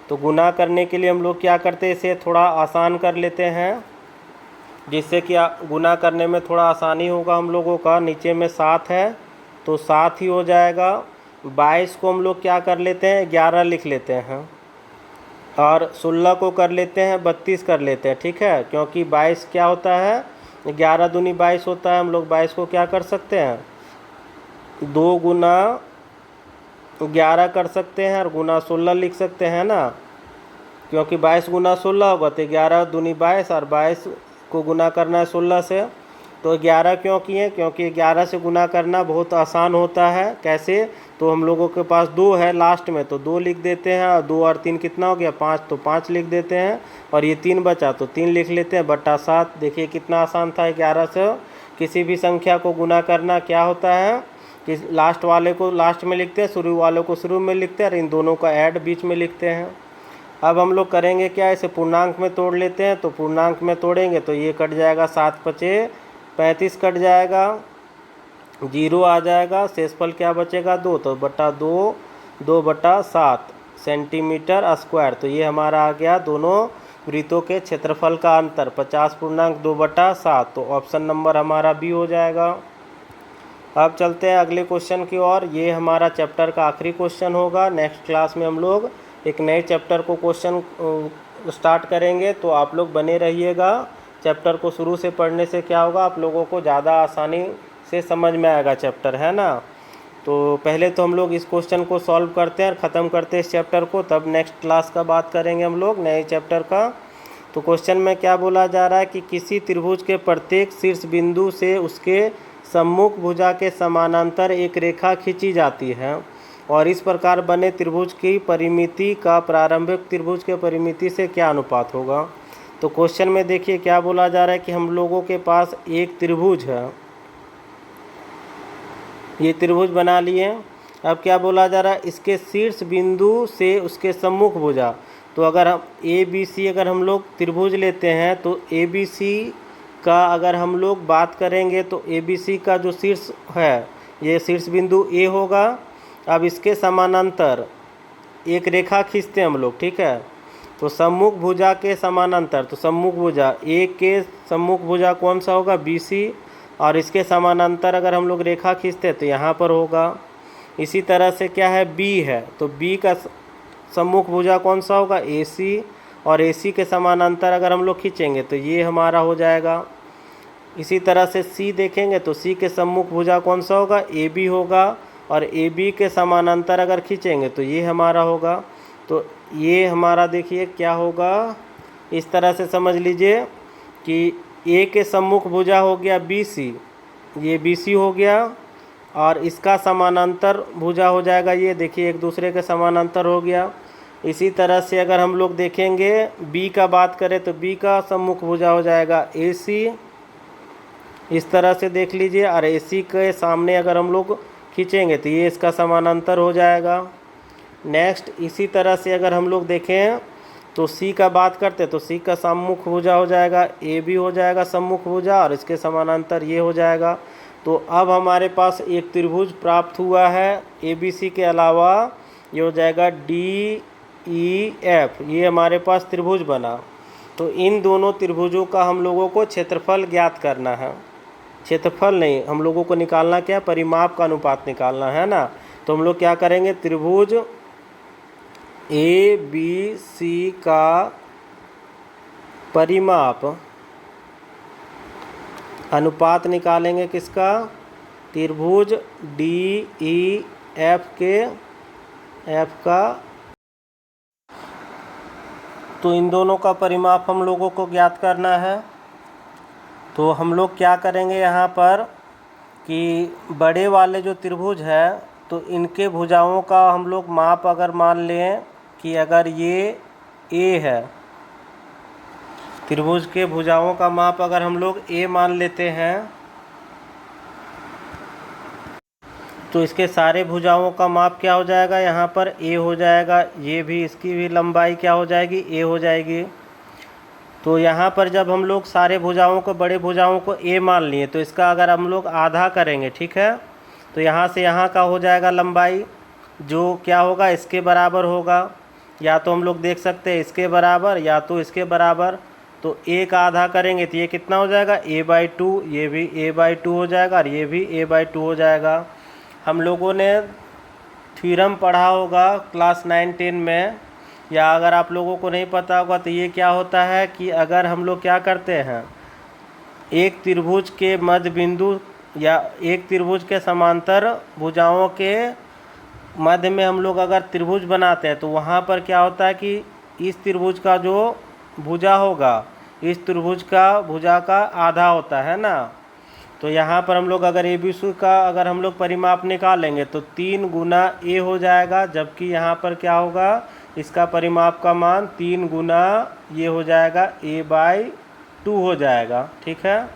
तो गुना करने के लिए हम लोग क्या करते हैं, इसे थोड़ा आसान कर लेते हैं, जिससे कि गुना करने में थोड़ा आसानी होगा हम लोगों का। नीचे में 7 है तो 7 ही हो जाएगा। 22 को हम लोग क्या कर लेते हैं, 11 लिख लेते हैं, और 16 को कर लेते हैं 32 कर लेते हैं, ठीक है। क्योंकि 22 क्या होता है, 11 दूनी 22 होता है। हम लोग 22 को क्या कर सकते हैं, 2 गुना 11 कर सकते हैं, और गुना 16 लिख सकते हैं ना, क्योंकि 22 गुना 16 होगा तो 11 दूनी 22, और 22 को गुना करना है 16 से। तो 11 क्यों किए, क्योंकि 11 से गुना करना बहुत आसान होता है। कैसे, तो हम लोगों के पास 2 है लास्ट में, तो 2 लिख देते हैं, और 2 और 3 कितना हो गया 5, तो 5 लिख देते हैं, और ये 3 बचा तो 3 लिख लेते हैं बटा 7। देखिए कितना आसान था। 11 से किसी भी संख्या को गुना करना क्या होता है कि लास्ट वाले को लास्ट में लिखते हैं, शुरू वाले को शुरू में लिखते हैं, और इन दोनों का ऐड बीच में लिखते हैं। अब हम लोग करेंगे क्या, इसे पूर्णांक में तोड़ लेते हैं। तो पूर्णांक में तोड़ेंगे तो ये कट जाएगा, 7 पचे 35 कट जाएगा, 0 आ जाएगा, शेषफल क्या बचेगा 2, तो बटा 2 2/7 सेंटीमीटर स्क्वायर। तो ये हमारा आ गया दोनों वृत्तों के क्षेत्रफल का अंतर 50.2/7। तो ऑप्शन नंबर हमारा बी हो जाएगा। अब चलते हैं अगले क्वेश्चन की ओर। ये हमारा चैप्टर का आखिरी क्वेश्चन होगा। नेक्स्ट क्लास में हम लोग एक नए चैप्टर को क्वेश्चन स्टार्ट करेंगे, तो आप लोग बने रहिएगा। चैप्टर को शुरू से पढ़ने से क्या होगा, आप लोगों को ज़्यादा आसानी से समझ में आएगा चैप्टर, है ना। तो पहले तो हम लोग इस क्वेश्चन को सॉल्व करते हैं और ख़त्म करते हैं इस चैप्टर को, तब नेक्स्ट क्लास का बात करेंगे हम लोग नए चैप्टर का। तो क्वेश्चन में क्या बोला जा रहा है कि किसी त्रिभुज के प्रत्येक शीर्ष बिंदु से उसके सम्मुख भुजा के समानांतर एक रेखा खींची जाती है, और इस प्रकार बने त्रिभुज की परिमिति का प्रारंभिक त्रिभुज के परिमिति से क्या अनुपात होगा। तो क्वेश्चन में देखिए क्या बोला जा रहा है कि हम लोगों के पास एक त्रिभुज है, ये त्रिभुज बना लिए। अब क्या बोला जा रहा है, इसके शीर्ष बिंदु से उसके सम्मुख भुजा। तो अगर हम ए बी सी अगर हम लोग त्रिभुज लेते हैं तो ए बी सी का अगर हम लोग बात करेंगे तो ए बी सी का जो शीर्ष है ये शीर्ष बिंदु ए होगा। अब इसके समानांतर एक रेखा खींचते हैं हम लोग, ठीक है। तो सम्मुख भुजा के समानांतर, तो सम्मुख भुजा ए के सम्मुख भुजा कौन सा होगा, बी सी, और इसके समानांतर अगर हम लोग रेखा खींचते हैं तो यहाँ पर होगा। इसी तरह से क्या है, बी है, तो बी का सम्मुख भुजा कौन सा होगा, ए सी, और ए सी के समानांतर अगर हम लोग खींचेंगे तो ये हमारा हो जाएगा। इसी तरह से सी देखेंगे तो सी के सम्मुख भुजा कौन सा होगा, ए बी होगा, और ए बी के समानांतर अगर खींचेंगे तो ये हमारा होगा। तो ये हमारा देखिए क्या होगा, इस तरह से समझ लीजिए कि ए के सम्मुख भुजा हो गया बी सी, ये बी सी हो गया, और इसका समानांतर भुजा हो जाएगा ये, देखिए एक दूसरे के समानांतर हो गया। इसी तरह से अगर हम लोग देखेंगे बी का बात करें तो बी का सम्मुख भुजा हो जाएगा ए सी, इस तरह से देख लीजिए, और ए सी के सामने अगर हम लोग खींचेंगे तो ये इसका समानांतर हो जाएगा। नेक्स्ट इसी तरह से अगर हम लोग देखें तो सी का बात करते तो सी का सम्मुख भुजा हो जाएगा ए बी हो जाएगा सम्मुख भुजा, और इसके समानांतर ये हो जाएगा। तो अब हमारे पास एक त्रिभुज प्राप्त हुआ है ए बी सी के अलावा, ये हो जाएगा डी ई एफ, ये हमारे पास त्रिभुज बना। तो इन दोनों त्रिभुजों का हम लोगों को क्षेत्रफल ज्ञात करना है, क्षेत्रफल नहीं, हम लोगों को निकालना क्या है, परिमाप का अनुपात निकालना है ना। तो हम लोग क्या करेंगे, त्रिभुज ए बी सी का परिमाप अनुपात निकालेंगे, किसका, त्रिभुज डी ई एफ के, एफ का। तो इन दोनों का परिमाप हम लोगों को ज्ञात करना है। तो हम लोग क्या करेंगे यहाँ पर कि बड़े वाले जो त्रिभुज है तो इनके भुजाओं का हम लोग माप अगर मान लें कि अगर ये ए है, त्रिभुज के भुजाओं का माप अगर हम लोग ए मान लेते हैं तो इसके सारे भुजाओं का माप क्या हो जाएगा, यहाँ पर ए हो जाएगा, ये भी इसकी भी लंबाई क्या हो जाएगी, ए हो जाएगी। तो यहाँ पर जब हम लोग सारे भुजाओं को, बड़े भुजाओं को ए मान लिए तो इसका अगर हम लोग आधा करेंगे, ठीक है, तो यहाँ से यहाँ का हो जाएगा लंबाई, जो क्या होगा, इसके बराबर होगा। या तो हम लोग देख सकते हैं इसके बराबर या तो इसके बराबर। तो ए का आधा करेंगे तो ये कितना हो जाएगा, a/2, ये भी a/2 हो जाएगा और ये भी a/2 हो जाएगा। हम लोगों ने थ्योरम पढ़ा होगा क्लास 9-10 में, या अगर आप लोगों को नहीं पता होगा तो ये क्या होता है कि अगर हम लोग क्या करते हैं, एक त्रिभुज के मध्य बिंदु या एक त्रिभुज के समांतर भुजाओं के मध्य में हम लोग अगर त्रिभुज बनाते हैं तो वहाँ पर क्या होता है कि इस त्रिभुज का जो भुजा होगा, इस त्रिभुज का भुजा का आधा होता है ना। तो यहाँ पर हम लोग अगर ए बी सी का अगर हम लोग परिमाप निकालेंगे तो 3 गुना ए हो जाएगा, जबकि यहाँ पर क्या होगा, इसका परिमाप का मान 3 गुना ये हो जाएगा, a/2 हो जाएगा, ठीक है।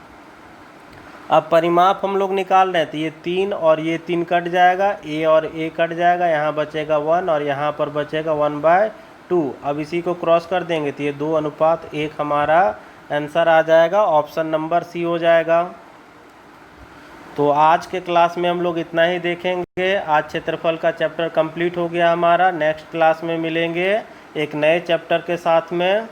अब परिमाप हम लोग निकाल रहे हैं तो ये 3 और ये 3 कट जाएगा, ए और ए कट जाएगा, यहाँ बचेगा 1 और यहाँ पर बचेगा 1/2। अब इसी को क्रॉस कर देंगे तो ये 2:1 हमारा आंसर आ जाएगा, ऑप्शन नंबर सी हो जाएगा। तो आज के क्लास में हम लोग इतना ही देखेंगे। आज क्षेत्रफल का चैप्टर कंप्लीट हो गया हमारा। नेक्स्ट क्लास में मिलेंगे एक नए चैप्टर के साथ में।